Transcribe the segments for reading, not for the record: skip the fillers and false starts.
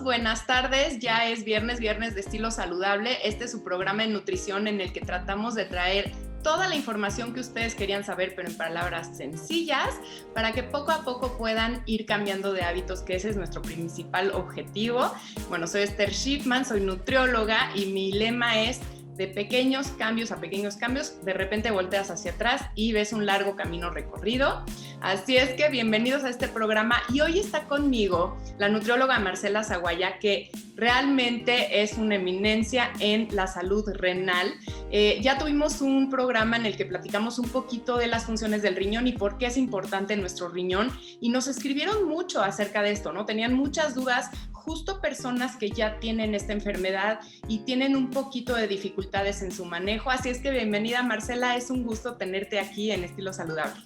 todos, buenas tardes. Ya es viernes de estilo saludable. Este es su programa de nutrición en el que tratamos de traer toda la información que ustedes querían saber, pero en palabras sencillas, para que poco a poco puedan ir cambiando de hábitos, que ese es nuestro principal objetivo. Bueno, soy Esther Schiffman, soy nutrióloga y mi lema es: de pequeños cambios a pequeños cambios, de repente volteas hacia atrás y ves un largo camino recorrido. Así es que bienvenidos a este programa, y hoy está conmigo la nutrióloga Marcela Zaguaya, que realmente es una eminencia en la salud renal. Ya tuvimos un programa en el que platicamos un poquito de las funciones del riñón y por qué es importante nuestro riñón, y nos escribieron mucho acerca de esto, ¿no? Tenían muchas dudas, justo personas que ya tienen esta enfermedad y tienen un poquito de dificultades en su manejo. Así es que bienvenida, Marcela, es un gusto tenerte aquí en Estilo Saludable.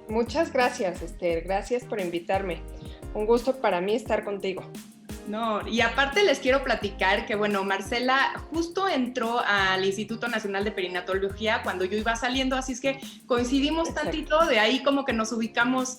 Muchas gracias, Esther, gracias por invitarme. Un gusto para mí estar contigo. No, y aparte les quiero platicar que, bueno, Marcela justo entró al Instituto Nacional de Perinatología cuando yo iba saliendo, así es que coincidimos tantito, de ahí como que nos ubicamos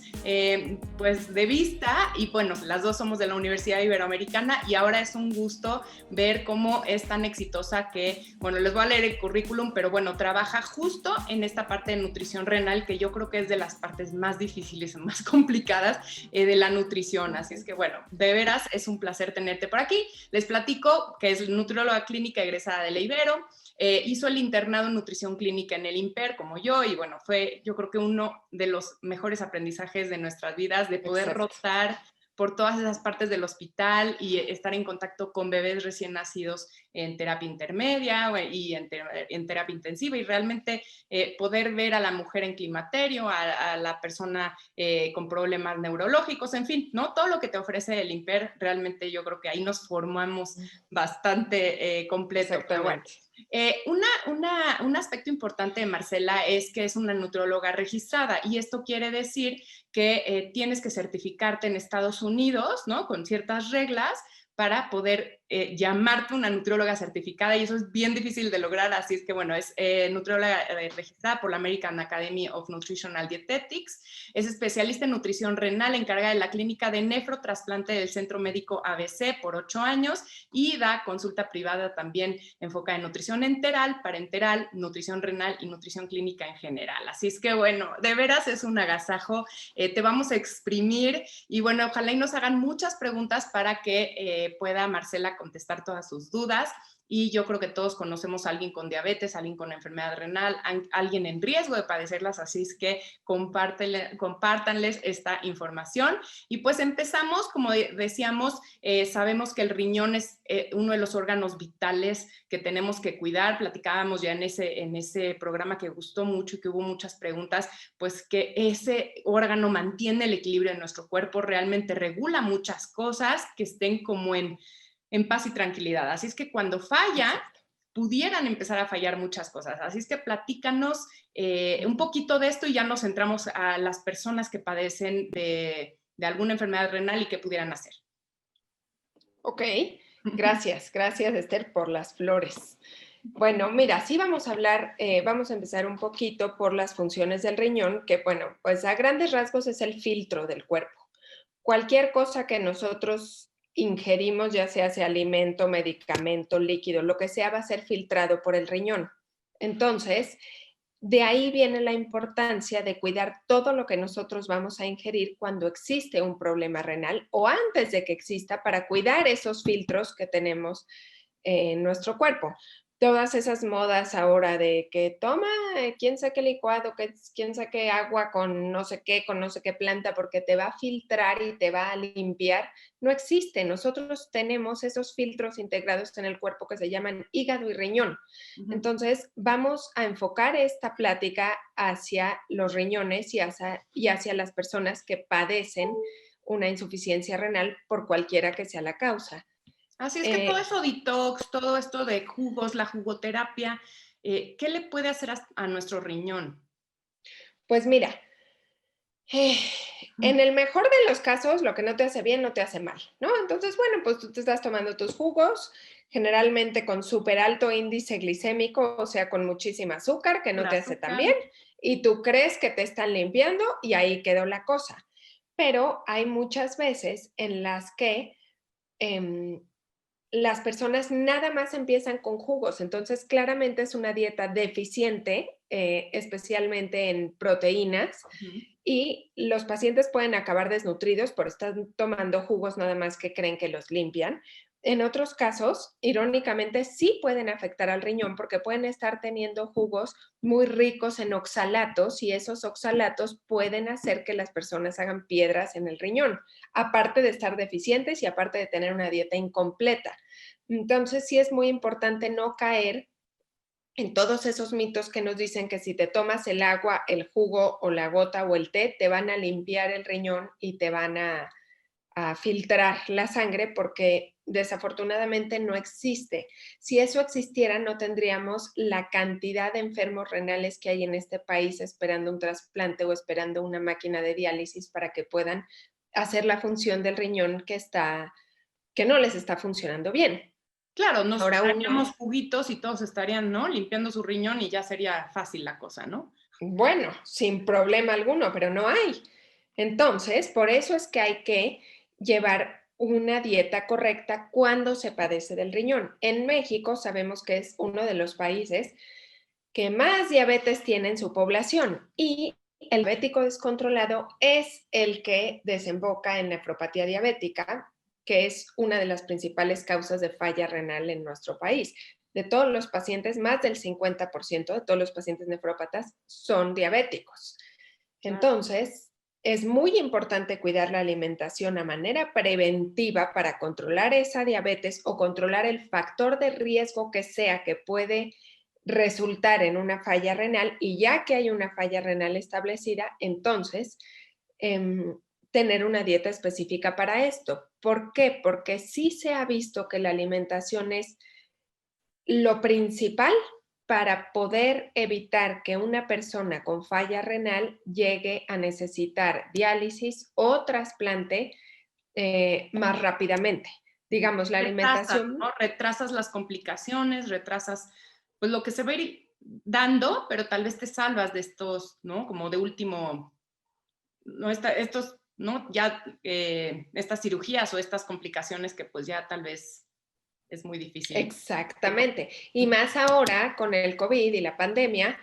pues de vista, y bueno, las dos somos de la Universidad Iberoamericana, y ahora es un gusto ver cómo es tan exitosa que, bueno, les voy a leer el currículum, pero bueno, trabaja justo en esta parte de nutrición renal, que yo creo que es de las partes más difíciles, más complicadas de la nutrición, así es que bueno, de veras es un placer tenerte por aquí. Les platico que es nutrióloga clínica egresada de la Ibero, hizo el internado en nutrición clínica en el IMPER como yo, y bueno, fue yo creo que uno de los mejores aprendizajes de nuestras vidas, de poder rotar por todas esas partes del hospital y estar en contacto con bebés recién nacidos en terapia intermedia y en terapia intensiva, y realmente poder ver a la mujer en climaterio, a la persona con problemas neurológicos, en fin, ¿no? Todo lo que te ofrece el IMPER, realmente yo creo que ahí nos formamos bastante completo. Exactamente. Un aspecto importante de Marcela es que es una nutrióloga registrada, y esto quiere decir que tienes que certificarte en Estados Unidos, ¿no? Con ciertas reglas para poder llamarte una nutrióloga certificada, y eso es bien difícil de lograr. Así es que bueno, es nutrióloga registrada por la American Academy of Nutritional Dietetics, es especialista en nutrición renal, encargada de la clínica de nefrotrasplante del Centro Médico ABC por 8 años, y da consulta privada también enfocada en nutrición enteral, parenteral, nutrición renal y nutrición clínica en general. Así es que bueno, de veras es un agasajo, te vamos a exprimir, y bueno, ojalá y nos hagan muchas preguntas para que pueda Marcela contestar todas sus dudas. Y yo creo que todos conocemos a alguien con diabetes, a alguien con enfermedad renal, alguien en riesgo de padecerlas, así es que compártanles esta información. Y pues empezamos, como decíamos, sabemos que el riñón es uno de los órganos vitales que tenemos que cuidar. Platicábamos ya en ese programa que gustó mucho y que hubo muchas preguntas, pues que ese órgano mantiene el equilibrio de nuestro cuerpo, realmente regula muchas cosas que estén como en paz y tranquilidad. Así es que cuando falla, pudieran empezar a fallar muchas cosas. Así es que platícanos un poquito de esto, y ya nos centramos a las personas que padecen de alguna enfermedad renal y qué pudieran hacer. Ok, gracias Esther por las flores. Bueno, mira, sí vamos a hablar, vamos a empezar un poquito por las funciones del riñón, que bueno, pues a grandes rasgos es el filtro del cuerpo. Cualquier cosa que nosotros ingerimos, ya sea alimento, medicamento, líquido, lo que sea, va a ser filtrado por el riñón. Entonces, de ahí viene la importancia de cuidar todo lo que nosotros vamos a ingerir cuando existe un problema renal o antes de que exista, para cuidar esos filtros que tenemos en nuestro cuerpo. Todas esas modas ahora de que toma quién sabe licuado, quién sabe agua con no sé qué planta, porque te va a filtrar y te va a limpiar, no existe. Nosotros tenemos esos filtros integrados en el cuerpo que se llaman hígado y riñón. Entonces, vamos a enfocar esta plática hacia los riñones y hacia las personas que padecen una insuficiencia renal por cualquiera que sea la causa. Así es que todo eso detox, todo esto de jugos, la jugoterapia, ¿qué le puede hacer a nuestro riñón? Pues mira, en el mejor de los casos, lo que no te hace bien, no te hace mal, ¿no? Entonces, bueno, pues tú te estás tomando tus jugos, generalmente con súper alto índice glicémico, o sea, con muchísima azúcar, que no te hace tan bien, y tú crees que te están limpiando y ahí quedó la cosa. Pero hay muchas veces en las que em, las personas nada más empiezan con jugos, entonces claramente es una dieta deficiente, especialmente en proteínas, Ujú. y los pacientes pueden acabar desnutridos por estar tomando jugos nada más que creen que los limpian. En otros casos, irónicamente, sí pueden afectar al riñón porque pueden estar teniendo jugos muy ricos en oxalatos y esos oxalatos pueden hacer que las personas hagan piedras en el riñón, aparte de estar deficientes y aparte de tener una dieta incompleta. Entonces, sí es muy importante no caer en todos esos mitos que nos dicen que si te tomas el agua, el jugo o la gota o el té, te van a limpiar el riñón y te van a filtrar la sangre porque desafortunadamente no existe. Si eso existiera, no tendríamos la cantidad de enfermos renales que hay en este país esperando un trasplante o esperando una máquina de diálisis para que puedan hacer la función del riñón que no les está funcionando bien. Claro, nos Ahora uno, daríamos juguitos y todos estarían, ¿no? Limpiando su riñón y ya sería fácil la cosa, ¿no? bueno, sin problema alguno, pero no hay. Entonces, por eso es que hay que llevar una dieta correcta cuando se padece del riñón. En México sabemos que es uno de los países que más diabetes tiene en su población y el diabético descontrolado es el que desemboca en nefropatía diabética, que es una de las principales causas de falla renal en nuestro país. De todos los pacientes, más del 50% de todos los pacientes nefrópatas son diabéticos. Claro. Entonces, es muy importante cuidar la alimentación a manera preventiva para controlar esa diabetes o controlar el factor de riesgo que sea que puede resultar en una falla renal y ya que hay una falla renal establecida, entonces em, tener una dieta específica para esto. ¿Por qué? Porque sí se ha visto que la alimentación es lo principal para poder evitar que una persona con falla renal llegue a necesitar diálisis o trasplante más rápidamente. Digamos, la Retrasas, alimentación. ¿no? Retrasas las complicaciones, retrasas, pues, lo que se va a ir dando, pero tal vez te salvas de estos, ¿no? Como de último, ¿no? Estos, ¿no? Ya, estas cirugías o estas complicaciones que, pues, ya tal vez es muy difícil. Exactamente. Y más ahora con el COVID y la pandemia,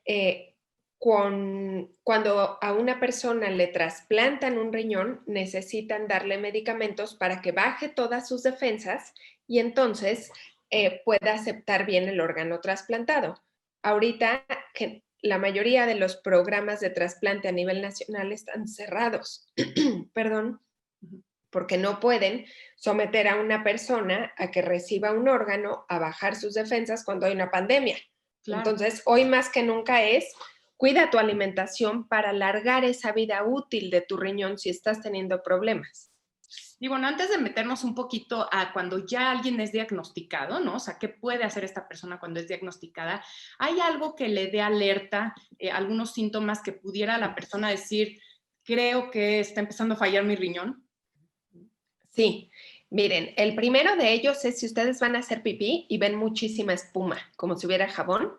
eh, cuando a una persona le trasplantan un riñón, necesitan darle medicamentos para que baje todas sus defensas y entonces pueda aceptar bien el órgano trasplantado. Ahorita que la mayoría de los programas de trasplante a nivel nacional están cerrados, perdón, Ujú. porque no pueden someter a una persona a que reciba un órgano, a bajar sus defensas cuando hay una pandemia. Claro. Entonces, hoy más que nunca es, cuida tu alimentación para alargar esa vida útil de tu riñón si estás teniendo problemas. Y bueno, antes de meternos un poquito a cuando ya alguien es diagnosticado, ¿no? O sea, ¿qué puede hacer esta persona cuando es diagnosticada? ¿Hay algo que le dé alerta, algunos síntomas que pudiera la persona decir, creo que está empezando a fallar mi riñón? Sí, miren, el primero de ellos es si ustedes van a hacer pipí y ven muchísima espuma, como si hubiera jabón,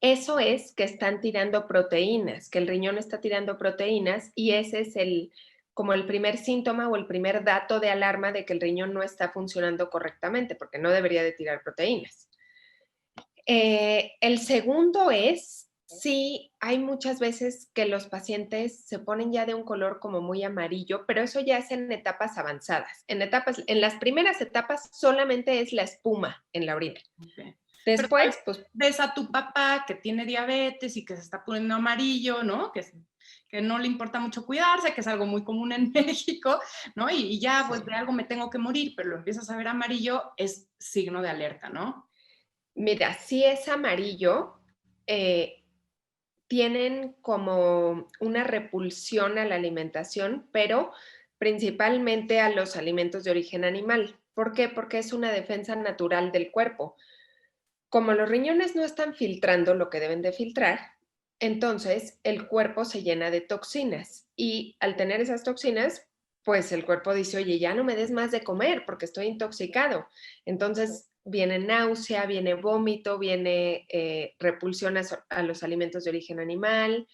eso es que están tirando proteínas, que el riñón está tirando proteínas y ese es como el primer síntoma o el primer dato de alarma de que el riñón no está funcionando correctamente, porque no debería de tirar proteínas. El segundo es si hay muchas veces que los pacientes se ponen ya de un color como muy amarillo, pero eso ya es en etapas avanzadas. En las primeras etapas solamente es la espuma en la orina. Okay. Pero tal Después, vez pues ves a tu papá que tiene diabetes y que se está poniendo amarillo, ¿no? Que no le importa mucho cuidarse, que es algo muy común en México, ¿no? Y ya, pues sí. de algo me tengo que morir, pero lo empiezas a ver amarillo, es signo de alerta, ¿no? Mira, si es amarillo, eh, tienen como una repulsión a la alimentación, pero principalmente a los alimentos de origen animal. ¿Por qué? Porque es una defensa natural del cuerpo. Como los riñones no están filtrando lo que deben de filtrar, entonces el cuerpo se llena de toxinas y al tener esas toxinas, pues el cuerpo dice, oye, ya no me des más de comer porque estoy intoxicado. Entonces viene náusea, viene vómito, viene repulsión a los alimentos de origen animal,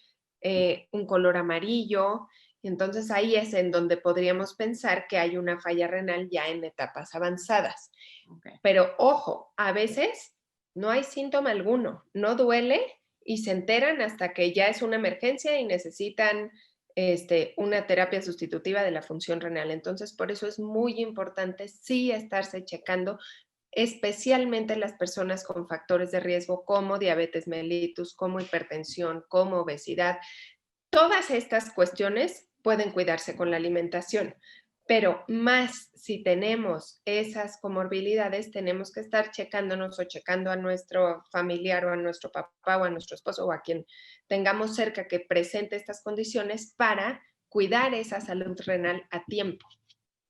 un color amarillo. Entonces ahí es en donde podríamos pensar que hay una falla renal ya en etapas avanzadas. Ok. Pero ojo, a veces no hay síntoma alguno, no duele y se enteran hasta que ya es una emergencia y necesitan una terapia sustitutiva de la función renal. Entonces, por eso es muy importante sí estarse checando, especialmente las personas con factores de riesgo como diabetes mellitus, como hipertensión, como obesidad. Todas estas cuestiones pueden cuidarse con la alimentación, pero más si tenemos esas comorbilidades, tenemos que estar checándonos o checando a nuestro familiar o a nuestro papá o a nuestro esposo o a quien tengamos cerca que presente estas condiciones para cuidar esa salud renal a tiempo.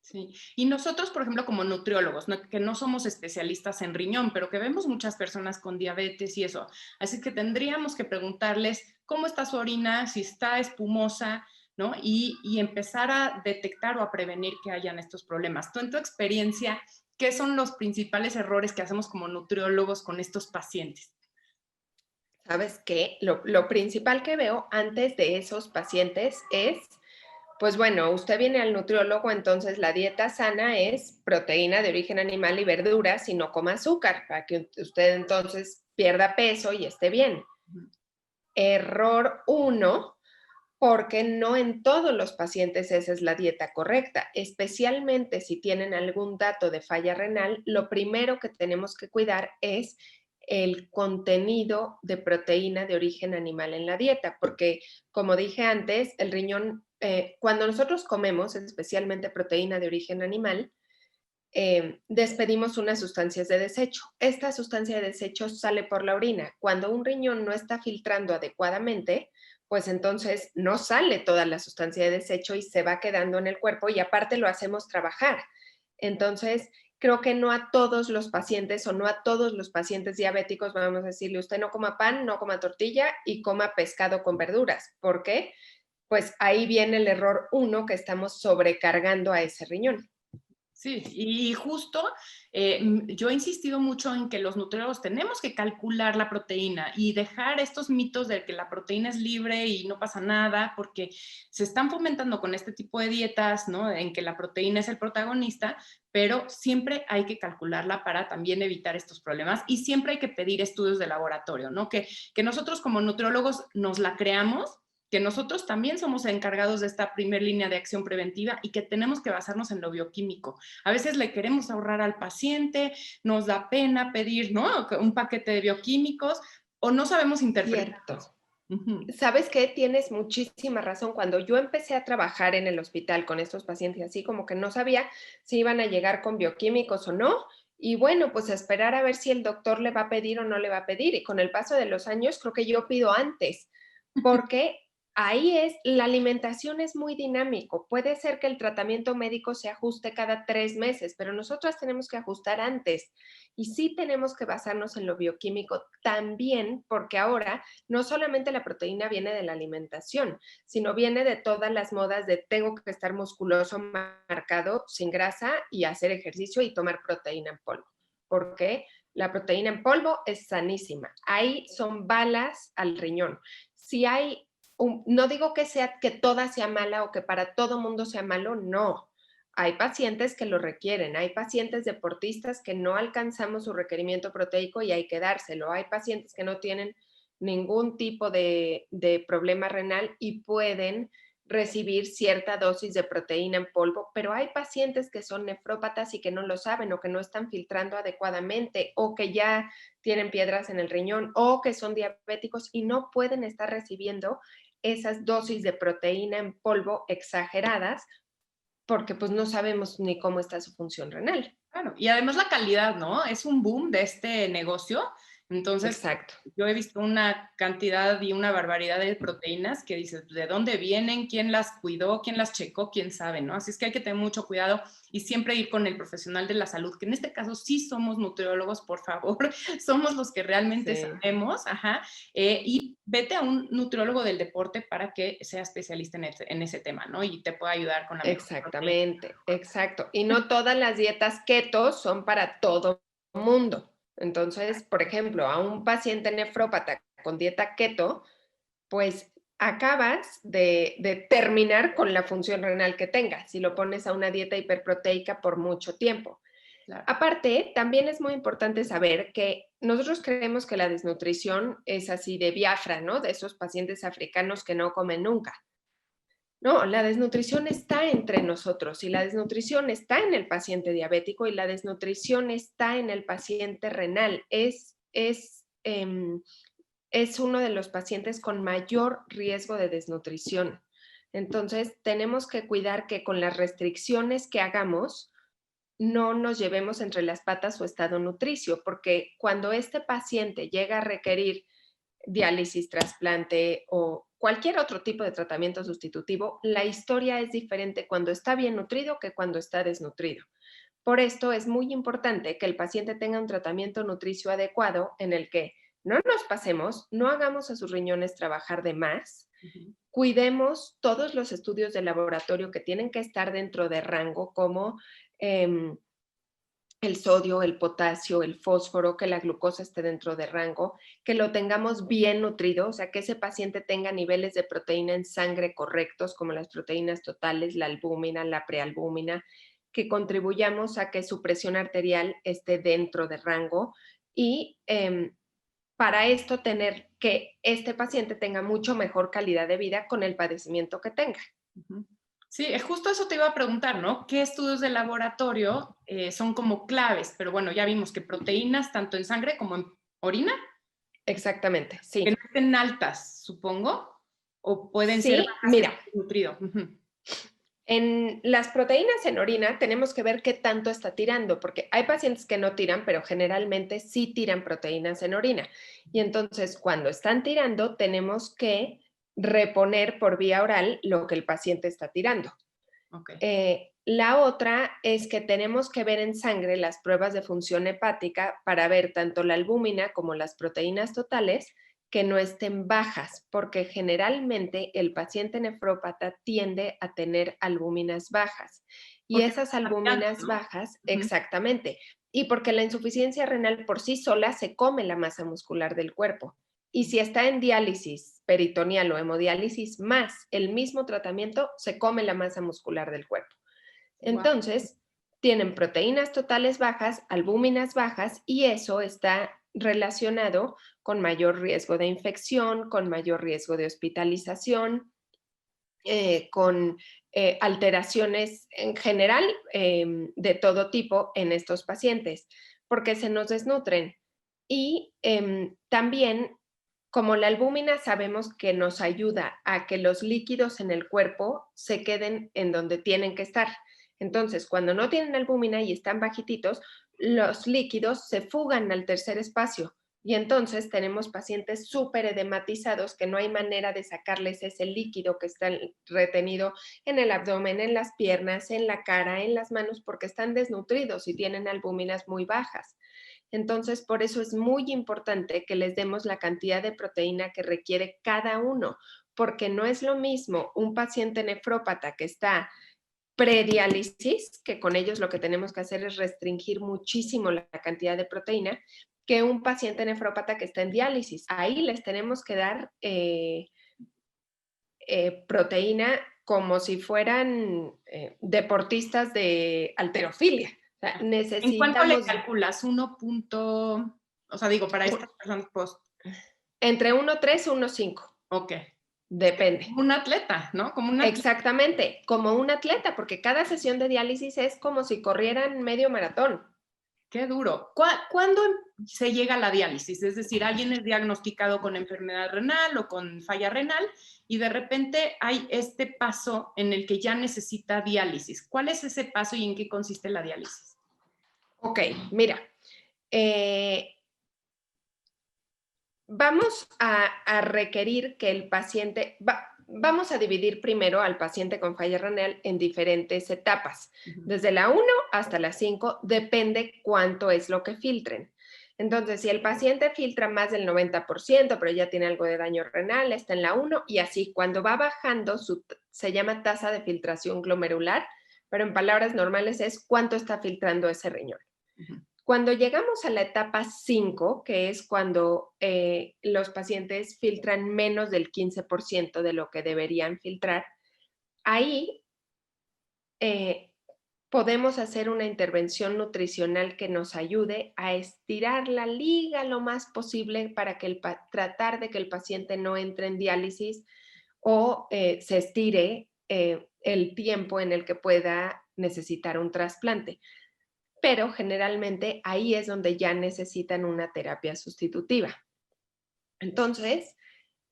Sí, y nosotros, por ejemplo, como nutriólogos, que no somos especialistas en riñón, pero que vemos muchas personas con diabetes y eso, así que tendríamos que preguntarles cómo está su orina, si está espumosa, ¿no? Y empezar a detectar o a prevenir que hayan estos problemas. Tú, en tu experiencia, ¿qué son los principales errores que hacemos como nutriólogos con estos pacientes? ¿Sabes qué? Lo principal que veo antes de esos pacientes es, pues bueno, usted viene al nutriólogo, entonces la dieta sana es proteína de origen animal y verduras y no coma azúcar, para que usted entonces pierda peso y esté bien. Error uno, porque no en todos los pacientes esa es la dieta correcta, especialmente si tienen algún dato de falla renal, lo primero que tenemos que cuidar es el contenido de proteína de origen animal en la dieta, porque como dije antes, el riñón, cuando nosotros comemos, especialmente proteína de origen animal, despedimos unas sustancias de desecho. Esta sustancia de desecho sale por la orina. Cuando un riñón no está filtrando adecuadamente, pues entonces no sale toda la sustancia de desecho y se va quedando en el cuerpo y aparte lo hacemos trabajar. Entonces, creo que no a todos los pacientes o no a todos los pacientes diabéticos vamos a decirle, usted no coma pan, no coma tortilla y coma pescado con verduras. ¿Por qué? Pues ahí viene el error uno, que estamos sobrecargando a ese riñón. Sí, y justo yo he insistido mucho en que los nutriólogos tenemos que calcular la proteína y dejar estos mitos de que la proteína es libre y no pasa nada, porque se están fomentando con este tipo de dietas, ¿no? En que la proteína es el protagonista, pero siempre hay que calcularla para también evitar estos problemas y siempre hay que pedir estudios de laboratorio, ¿no? Que nosotros como nutriólogos nos la creamos, que nosotros también somos encargados de esta primer línea de acción preventiva y que tenemos que basarnos en lo bioquímico. A veces le queremos ahorrar al paciente, nos da pena pedir, ¿no? Un paquete de bioquímicos o no sabemos interpretarlos. Cierto. Ujú. ¿Sabes qué? Tienes muchísima razón. Cuando yo empecé a trabajar en el hospital con estos pacientes, así como que no sabía si iban a llegar con bioquímicos o no, y bueno, pues esperar a ver si el doctor le va a pedir o no le va a pedir. Y con el paso de los años, creo que yo pido antes, porque ahí es, la alimentación es muy dinámico. Puede ser que el tratamiento médico se ajuste cada 3 meses, pero nosotras tenemos que ajustar antes. Y sí tenemos que basarnos en lo bioquímico también, porque ahora no solamente la proteína viene de la alimentación, sino viene de todas las modas de tengo que estar musculoso, marcado, sin grasa y hacer ejercicio y tomar proteína en polvo. ¿Por qué? La proteína en polvo es sanísima. Ahí son balas al riñón. Si hay, no digo que sea que toda sea mala o que para todo mundo sea malo, no. Hay pacientes que lo requieren, hay pacientes deportistas que no alcanzamos su requerimiento proteico y hay que dárselo, hay pacientes que no tienen ningún tipo de problema renal y pueden recibir cierta dosis de proteína en polvo, pero hay pacientes que son nefrópatas y que no lo saben o que no están filtrando adecuadamente o que ya tienen piedras en el riñón o que son diabéticos y no pueden estar recibiendo esas dosis de proteína en polvo exageradas porque pues no sabemos ni cómo está su función renal. Claro, y además la calidad, ¿no? Es un boom de este negocio. Entonces, Exacto. yo he visto una cantidad y una barbaridad de proteínas que dices, ¿de dónde vienen? ¿Quién las cuidó? ¿Quién las checó? ¿Quién sabe? ¿No? Así es que hay que tener mucho cuidado y siempre ir con el profesional de la salud, que en este caso sí somos nutriólogos, por favor, somos los que realmente Sí. sabemos, ajá, y vete a un nutriólogo del deporte para que sea especialista en ese tema, ¿no? Y te pueda ayudar con la mejor proteína. Exactamente, exacto. Y no todas las dietas keto son para todo mundo. Entonces, por ejemplo, a un paciente nefrópata con dieta keto, pues acabas de terminar con la función renal que tengas si lo pones a una dieta hiperproteica por mucho tiempo. Claro. Aparte, también es muy importante saber que nosotros creemos que la desnutrición es así de Biafra, ¿no? De esos pacientes africanos que no comen nunca. No, la desnutrición está entre nosotros y la desnutrición está en el paciente diabético y la desnutrición está en el paciente renal. Es uno de los pacientes con mayor riesgo de desnutrición. Entonces, tenemos que cuidar que con las restricciones que hagamos, no nos llevemos entre las patas su estado nutricio, porque cuando este paciente llega a requerir diálisis, trasplante o cualquier otro tipo de tratamiento sustitutivo, la historia es diferente cuando está bien nutrido que cuando está desnutrido. Por esto es muy importante que el paciente tenga un tratamiento nutricio adecuado en el que no nos pasemos, no hagamos a sus riñones trabajar de más, cuidemos todos los estudios de laboratorio que tienen que estar dentro de rango, como el sodio, el potasio, el fósforo, que la glucosa esté dentro de rango, que lo tengamos bien nutrido, o sea, que ese paciente tenga niveles de proteína en sangre correctos, como las proteínas totales, la albúmina, la prealbúmina, que contribuyamos a que su presión arterial esté dentro de rango y para esto tener que este paciente tenga mucho mejor calidad de vida con el padecimiento que tenga. Sí, justo eso te iba a preguntar, ¿no? ¿Qué estudios de laboratorio son como claves? Pero bueno, ya vimos que proteínas tanto en sangre como en orina. Exactamente, sí. Que no estén altas, supongo, o pueden ser Sí, bajas mira. nutrido. En las proteínas en orina tenemos que ver qué tanto está tirando, porque hay pacientes que no tiran, pero generalmente sí tiran proteínas en orina. Y entonces, cuando están tirando, tenemos que reponer por vía oral lo que el paciente está tirando. La otra es que tenemos que ver en sangre las pruebas de función hepática para ver tanto la albúmina como las proteínas totales que no estén bajas, porque generalmente el paciente nefrópata tiende a tener albúminas bajas. Y Porque esas albúminas ¿no? bajas, exactamente, y porque la insuficiencia renal por sí sola se come la masa muscular del cuerpo. Y si está en diálisis peritoneal o hemodiálisis más el mismo tratamiento, se come la masa muscular del cuerpo. Entonces, tienen proteínas totales bajas, albúminas bajas, y eso está relacionado con mayor riesgo de infección, con mayor riesgo de hospitalización, con alteraciones en general de todo tipo en estos pacientes, porque se nos desnutren. Y también, como la albúmina sabemos que nos ayuda a que los líquidos en el cuerpo se queden en donde tienen que estar. Entonces, cuando no tienen albúmina y están bajititos, los líquidos se fugan al tercer espacio. Y entonces tenemos pacientes súper edematizados que no hay manera de sacarles ese líquido que está retenido en el abdomen, en las piernas, en la cara, en las manos, porque están desnutridos y tienen albúminas muy bajas. Entonces, por eso es muy importante que les demos la cantidad de proteína que requiere cada uno, porque no es lo mismo un paciente nefrópata que está prediálisis, que con ellos lo que tenemos que hacer es restringir muchísimo la cantidad de proteína, que un paciente nefrópata que está en diálisis. Ahí les tenemos que dar proteína como si fueran deportistas de halterofilia. O sea, necesitamos... ¿En cuánto le calculas? O sea, digo, para estas personas post. Entre 1.3 y 1.5. Ok. Depende. Como un atleta, ¿no? Como un atleta. Exactamente, como un atleta, porque cada sesión de diálisis es como si corrieran medio maratón. Qué duro. ¿Cuándo se llega a la diálisis? Es decir, alguien es diagnosticado con enfermedad renal o con falla renal y de repente hay este paso en el que ya necesita diálisis. ¿Cuál es ese paso y en qué consiste la diálisis? Ok, mira, vamos a requerir que el paciente, vamos a dividir primero al paciente con falla renal en diferentes etapas. Desde la 1 hasta la 5, depende cuánto es lo que filtren. Entonces, si el paciente filtra más del 90%, pero ya tiene algo de daño renal, está en la 1 y así, cuando va bajando, se llama tasa de filtración glomerular, pero en palabras normales es cuánto está filtrando ese riñón. Cuando llegamos a la etapa 5, que es cuando los pacientes filtran menos del 15% de lo que deberían filtrar, ahí eh, podemos hacer una intervención nutricional que nos ayude a estirar la liga lo más posible para que tratar de que el paciente no entre en diálisis o se estire el tiempo en el que pueda necesitar un trasplante. Pero generalmente ahí es donde ya necesitan una terapia sustitutiva. Entonces,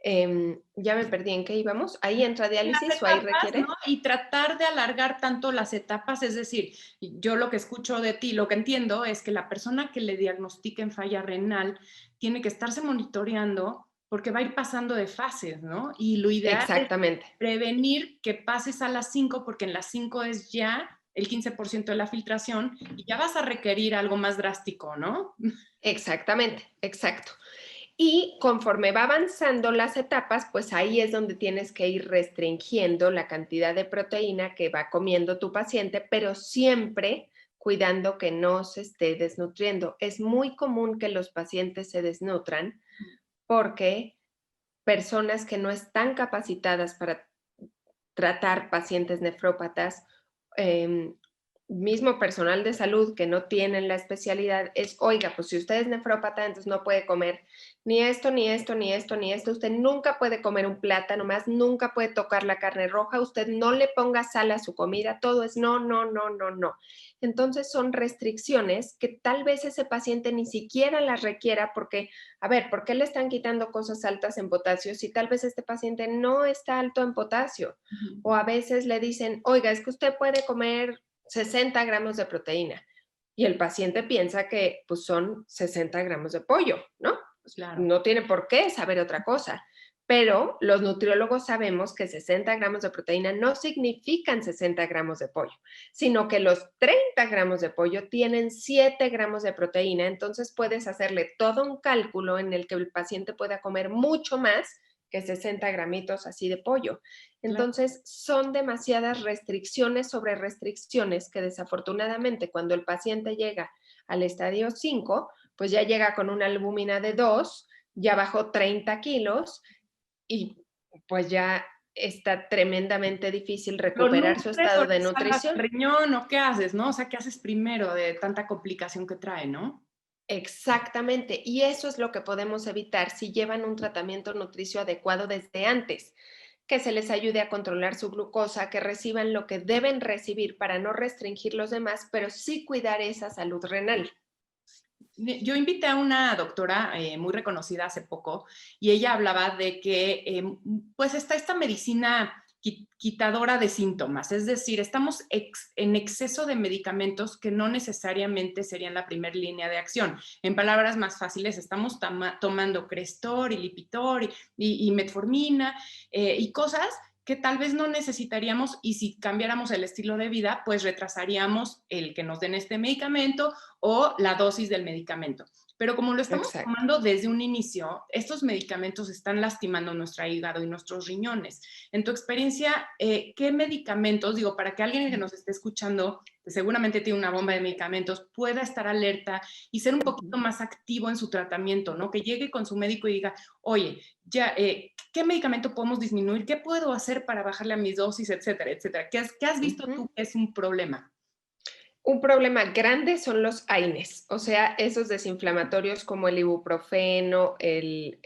ya me perdí en qué íbamos. ¿Ahí entra Las diálisis o ahí etapas, ¿no? requiere? Y tratar de alargar tanto las etapas, es decir, yo lo que escucho de ti, lo que entiendo es que la persona que le diagnostiquen falla renal tiene que estarse monitoreando porque va a ir pasando de fases, ¿no? Y lo ideal es Exactamente. prevenir que pases a las 5 porque en las 5 es ya el 15% de la filtración y ya vas a requerir algo más drástico, ¿no? Exactamente, exacto. Y conforme va avanzando las etapas, pues ahí es donde tienes que ir restringiendo la cantidad de proteína que va comiendo tu paciente, pero siempre cuidando que no se esté desnutriendo. Es muy común que los pacientes se desnutran porque personas que no están capacitadas para tratar pacientes nefrópatas, eh, mismo personal de salud que no tienen la especialidad, es, oiga, pues si usted es nefrópata, entonces no puede comer ni esto, ni esto, ni esto, ni esto. Usted nunca puede comer un plátano más, nunca puede tocar la carne roja, usted no le ponga sal a su comida, todo es no, no, no, no, no. Entonces son restricciones que tal vez ese paciente ni siquiera las requiera porque, a ver, ¿por qué le están quitando cosas altas en potasio si tal vez este paciente no está alto en potasio? O a veces le dicen, oiga, es que usted puede comer 60 gramos de proteína. Y el paciente piensa que pues, son 60 gramos de pollo, ¿no? Pues, Claro. no tiene por qué saber otra cosa. Pero los nutriólogos sabemos que 60 gramos de proteína no significan 60 gramos de pollo, sino que los 30 gramos de pollo tienen 7 gramos de proteína. Entonces puedes hacerle todo un cálculo en el que el paciente pueda comer mucho más que 60 gramitos así de pollo. Claro. Entonces, son demasiadas restricciones sobre restricciones que desafortunadamente cuando el paciente llega al estadio 5, pues ya llega con una albúmina de 2, ya bajó 30 kilos y pues ya está tremendamente difícil Lo recuperar su nutres o estado de le salvas el nutrición. riñón o qué haces, ¿no? O sea, ¿qué haces primero de tanta complicación que trae, no? Exactamente, y eso es lo que podemos evitar si llevan un tratamiento nutricio adecuado desde antes, que se les ayude a controlar su glucosa, que reciban lo que deben recibir para no restringir los demás, pero sí cuidar esa salud renal. Yo invité a una doctora muy reconocida hace poco y ella hablaba de que pues está esta medicina quitadora de síntomas, es decir, estamos en exceso de medicamentos que no necesariamente serían la primera línea de acción. En palabras más fáciles, estamos tomando Crestor y Lipitor y Metformina y cosas que tal vez no necesitaríamos y si cambiáramos el estilo de vida, pues retrasaríamos el que nos den este medicamento o la dosis del medicamento. Pero como lo estamos Exacto. tomando desde un inicio, estos medicamentos están lastimando nuestro hígado y nuestros riñones. En tu experiencia, ¿qué medicamentos, digo, para que alguien que nos esté escuchando, que seguramente tiene una bomba de medicamentos, pueda estar alerta y ser un poquito más activo en su tratamiento, ¿no? Que llegue con su médico y diga, oye, ya, ¿qué medicamento podemos disminuir? ¿Qué puedo hacer para bajarle a mis dosis, etcétera, etcétera? ¿Qué has visto tú que es un problema? Un problema grande son los AINES, o sea, esos desinflamatorios como el ibuprofeno, el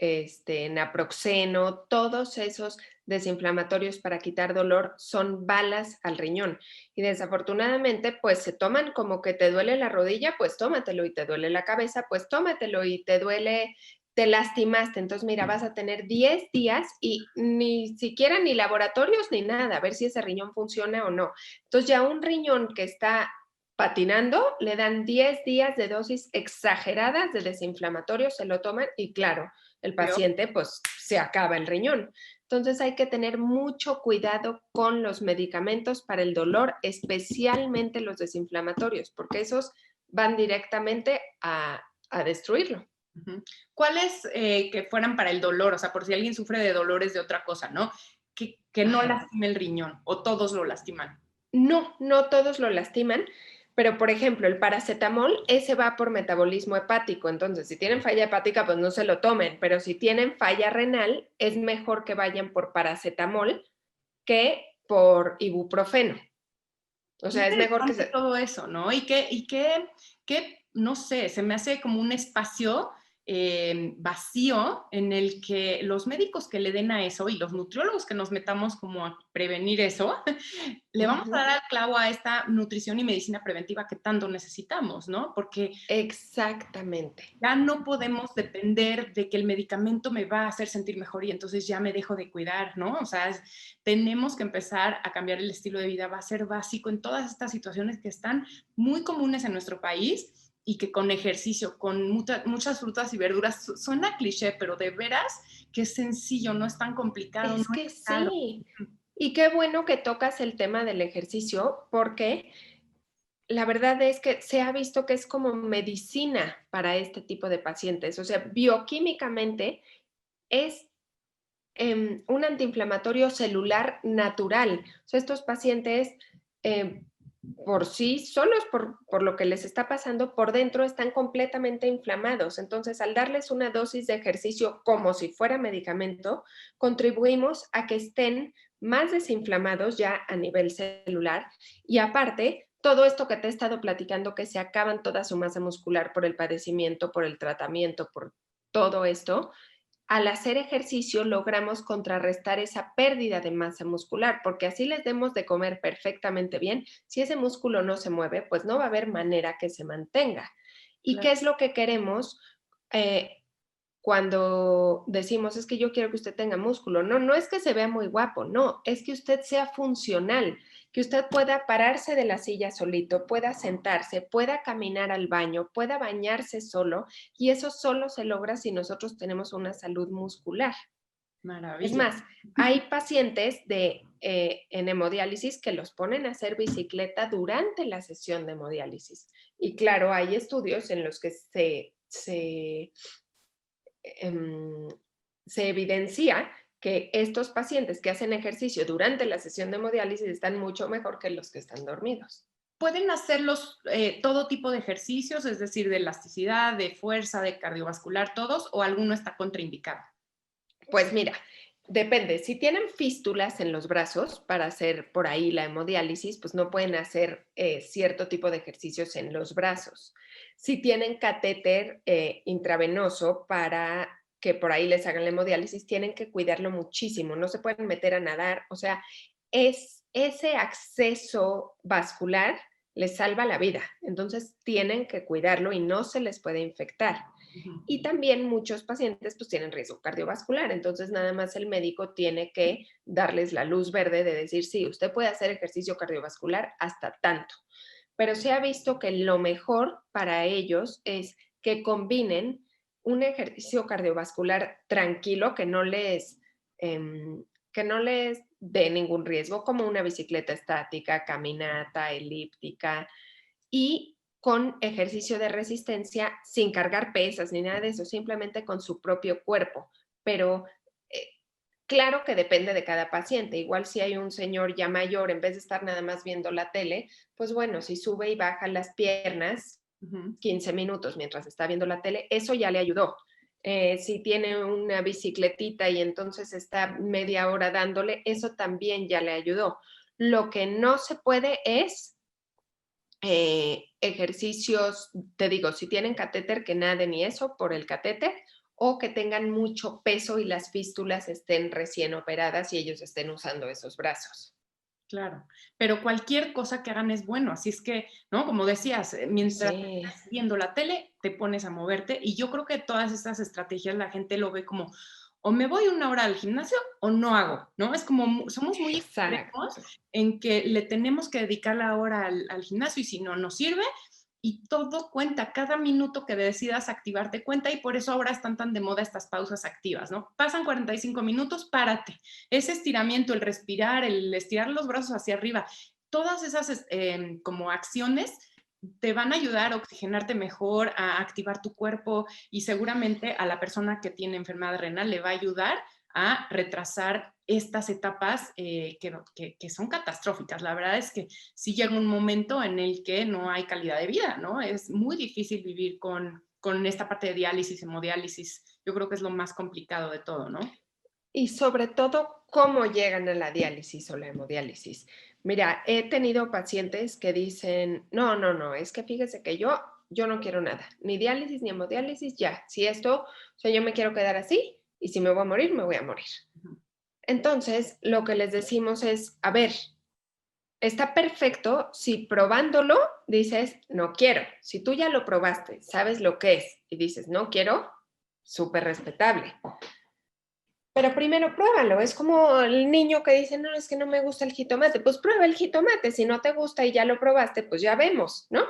naproxeno, todos esos desinflamatorios para quitar dolor son balas al riñón. Y desafortunadamente, pues se toman como que te duele la rodilla, pues tómatelo, y te duele la cabeza, pues tómatelo, y te duele, te lastimaste. Entonces, mira, vas a tener 10 días y ni siquiera ni laboratorios ni nada, a ver si ese riñón funciona o no. Entonces, ya un riñón que está patinando, le dan 10 días de dosis exageradas de desinflamatorio, se lo toman y claro, el Peor. paciente pues se acaba el riñón. Entonces hay que tener mucho cuidado con los medicamentos para el dolor, especialmente los desinflamatorios, porque esos van directamente a destruirlo. Ujú. ¿Cuáles que fueran para el dolor? O sea, por si alguien sufre de dolores de otra cosa, ¿no? Que no Ajá. lastime el riñón o todos lo lastiman. No, no todos lo lastiman, Pero, por ejemplo, el paracetamol, ese va por metabolismo hepático. Entonces, si tienen falla hepática, pues no se lo tomen. Pero si tienen falla renal, es mejor que vayan por paracetamol que por ibuprofeno. O Qué sea, es mejor que interesante se... todo eso, ¿no? No sé, se me hace como un espacio vacío en el que los médicos que le den a eso y los nutriólogos que nos metamos como a prevenir eso, le vamos a Ujú. dar al clavo a esta nutrición y medicina preventiva que tanto necesitamos, ¿no? Porque Exactamente. ya no podemos depender de que el medicamento me va a hacer sentir mejor y entonces ya me dejo de cuidar, ¿no? O sea, tenemos que empezar a cambiar el estilo de vida, va a ser básico en todas estas situaciones que están muy comunes en nuestro país y que con ejercicio, con muchas frutas y verduras, suena cliché, pero de veras que es sencillo, no es tan complicado, no Es que es caro. sí. Y qué bueno que tocas el tema del ejercicio, porque la verdad es que se ha visto que es como medicina para este tipo de pacientes. O sea, bioquímicamente es un antiinflamatorio celular natural. O sea, estos pacientes, eh, por sí solos, por lo que les está pasando, por dentro están completamente inflamados. Entonces, al darles una dosis de ejercicio como si fuera medicamento, contribuimos a que estén más desinflamados ya a nivel celular y aparte, todo esto que te he estado platicando, que se acaban toda su masa muscular por el padecimiento, por el tratamiento, por todo esto, al hacer ejercicio logramos contrarrestar esa pérdida de masa muscular, porque así les demos de comer perfectamente bien. Si ese músculo no se mueve, pues no va a haber manera que se mantenga. ¿Y Claro. qué es lo que queremos cuando decimos es que yo quiero que usted tenga músculo? No, no es que se vea muy guapo, no, es que usted sea funcional, que usted pueda pararse de la silla solito, pueda sentarse, pueda caminar al baño, pueda bañarse solo, y eso solo se logra si nosotros tenemos una salud muscular. Es Maravilla. más, hay pacientes en hemodiálisis que los ponen a hacer bicicleta durante la sesión de hemodiálisis. Y claro, hay estudios en los que em, se evidencia que estos pacientes que hacen ejercicio durante la sesión de hemodiálisis están mucho mejor que los que están dormidos. Pueden hacerlos todo tipo de ejercicios, es decir, de elasticidad, de fuerza, de cardiovascular, todos, o alguno está contraindicado. Pues mira, depende. Si tienen fístulas en los brazos para hacer por ahí la hemodiálisis, pues no pueden hacer cierto tipo de ejercicios en los brazos. Si tienen catéter intravenoso para que por ahí les hagan la hemodiálisis, tienen que cuidarlo muchísimo. No se pueden meter a nadar. O sea, es ese acceso vascular les salva la vida. Entonces tienen que cuidarlo y no se les puede infectar. Ujú. Y también muchos pacientes pues tienen riesgo cardiovascular, entonces nada más el médico tiene que darles la luz verde de decir, sí, usted puede hacer ejercicio cardiovascular hasta tanto, pero se ha visto que lo mejor para ellos es que combinen un ejercicio cardiovascular tranquilo que no les dé ningún riesgo, como una bicicleta estática, caminata, elíptica, y con ejercicio de resistencia sin cargar pesas ni nada de eso, simplemente con su propio cuerpo. Pero eh, claro que depende de cada paciente. Igual si hay un señor ya mayor, en vez de estar nada más viendo la tele, pues bueno, si sube y baja las piernas Ujú. 15 minutos mientras está viendo la tele, eso ya le ayudó. Si tiene una bicicletita y entonces está media hora dándole, eso también ya le ayudó. Lo que no se puede es ejercicios, te digo, si tienen catéter, que naden y eso por el catéter, o que tengan mucho peso y las fístulas estén recién operadas y ellos estén usando esos brazos. Claro, pero cualquier cosa que hagan es bueno, así es que, ¿no? Como decías, mientras Sí, estás viendo la tele, te pones a moverte y yo creo que todas estas estrategias la gente lo ve como, o me voy una hora al gimnasio o no hago, ¿no? Es como, somos muy extremos exacto. en que le tenemos que dedicar la hora al gimnasio y si no nos sirve, y todo cuenta, cada minuto que decidas activarte cuenta y por eso ahora están tan de moda estas pausas activas, ¿no? Pasan 45 minutos, párate. Ese estiramiento, el respirar, el estirar los brazos hacia arriba, todas esas como acciones te van a ayudar a oxigenarte mejor, a activar tu cuerpo y seguramente a la persona que tiene enfermedad renal le va a ayudar a retrasar estas etapas que son catastróficas. La verdad es que sí llega un momento en el que no hay calidad de vida, ¿no? Es muy difícil vivir con esta parte de diálisis, hemodiálisis. Yo creo que es lo más complicado de todo, ¿no? Y sobre todo, ¿cómo llegan a la diálisis o la hemodiálisis? Mira, he tenido pacientes que dicen, no, no, no, es que fíjese que yo no quiero nada, ni diálisis ni hemodiálisis, ya. Si esto, o sea, yo me quiero quedar así y si me voy a morir, me voy a morir. Ujú. Entonces, lo que les decimos es, a ver, está perfecto si probándolo dices, no quiero. Si tú ya lo probaste, sabes lo que es y dices, no quiero, súper respetable. Pero primero pruébalo, es como el niño que dice, no, es que no me gusta el jitomate, pues prueba el jitomate, si no te gusta y ya lo probaste, pues ya vemos, ¿no?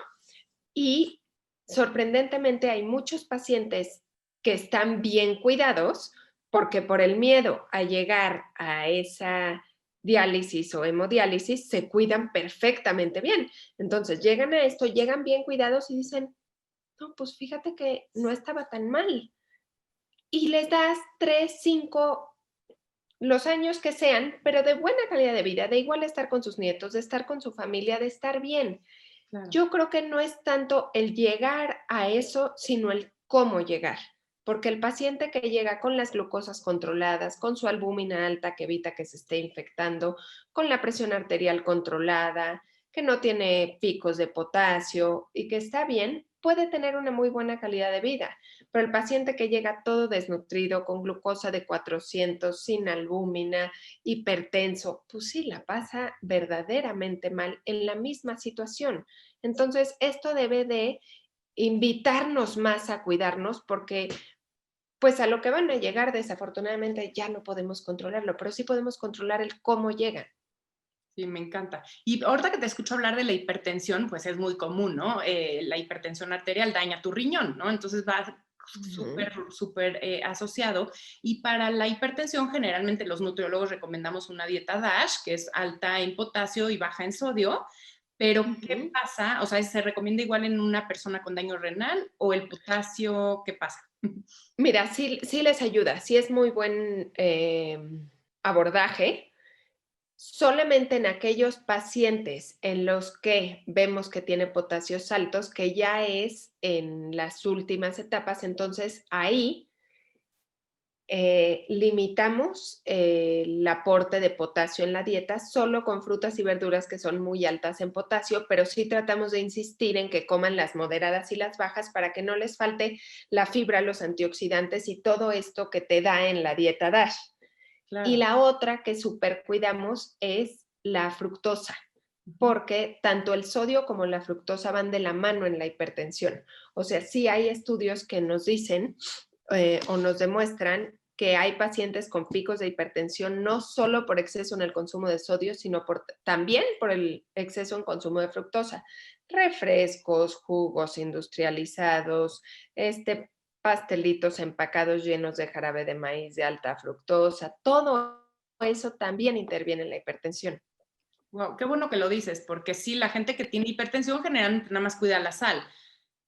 Y sorprendentemente hay muchos pacientes que están bien cuidados porque por el miedo a llegar a esa diálisis o hemodiálisis se cuidan perfectamente bien. Entonces llegan a esto, llegan bien cuidados y dicen, no, pues fíjate que no estaba tan mal. Y les das 3, 5 los años que sean, pero de buena calidad de vida, de igual estar con sus nietos, de estar con su familia, de estar bien. Claro. Yo creo que no es tanto el llegar a eso, sino el cómo llegar. Porque el paciente que llega con las glucosas controladas, con su albúmina alta que evita que se esté infectando, con la presión arterial controlada, que no tiene picos de potasio y que está bien, puede tener una muy buena calidad de vida. Pero el paciente que llega todo desnutrido, con glucosa de 400, sin albúmina, hipertenso, pues sí, la pasa verdaderamente mal en la misma situación. Entonces, esto debe de invitarnos más a cuidarnos porque pues a lo que van a llegar desafortunadamente ya no podemos controlarlo, pero sí podemos controlar el cómo llegan. Sí, me encanta. Y ahorita que te escucho hablar de la hipertensión, pues es muy común, ¿no? La hipertensión arterial daña tu riñón, ¿no? Entonces va Ujú, súper asociado. Y para la hipertensión, generalmente los nutriólogos recomendamos una dieta DASH, que es alta en potasio y baja en sodio. Pero, ¿qué ujú. pasa? O sea, ¿se recomienda igual en una persona con daño renal o el potasio? ¿Qué pasa? Mira, sí les ayuda, sí es muy buen abordaje. Solamente en aquellos pacientes en los que vemos que tiene potasios altos, que ya es en las últimas etapas, entonces ahí limitamos el aporte de potasio en la dieta solo con frutas y verduras que son muy altas en potasio, pero sí tratamos de insistir en que coman las moderadas y las bajas para que no les falte la fibra, los antioxidantes y todo esto que te da en la dieta DASH. Y Claro. la otra que super cuidamos es la fructosa, Ujú. porque tanto el sodio como la fructosa van de la mano en la hipertensión. O sea, sí hay estudios que nos dicen o nos demuestran que hay pacientes con picos de hipertensión no solo por exceso en el consumo de sodio, sino también por el exceso en consumo de fructosa. Refrescos, jugos industrializados, pastelitos empacados llenos de jarabe de maíz de alta fructosa, todo eso también interviene en la hipertensión. Wow, qué bueno que lo dices, porque sí, la gente que tiene hipertensión generalmente nada más cuida la sal.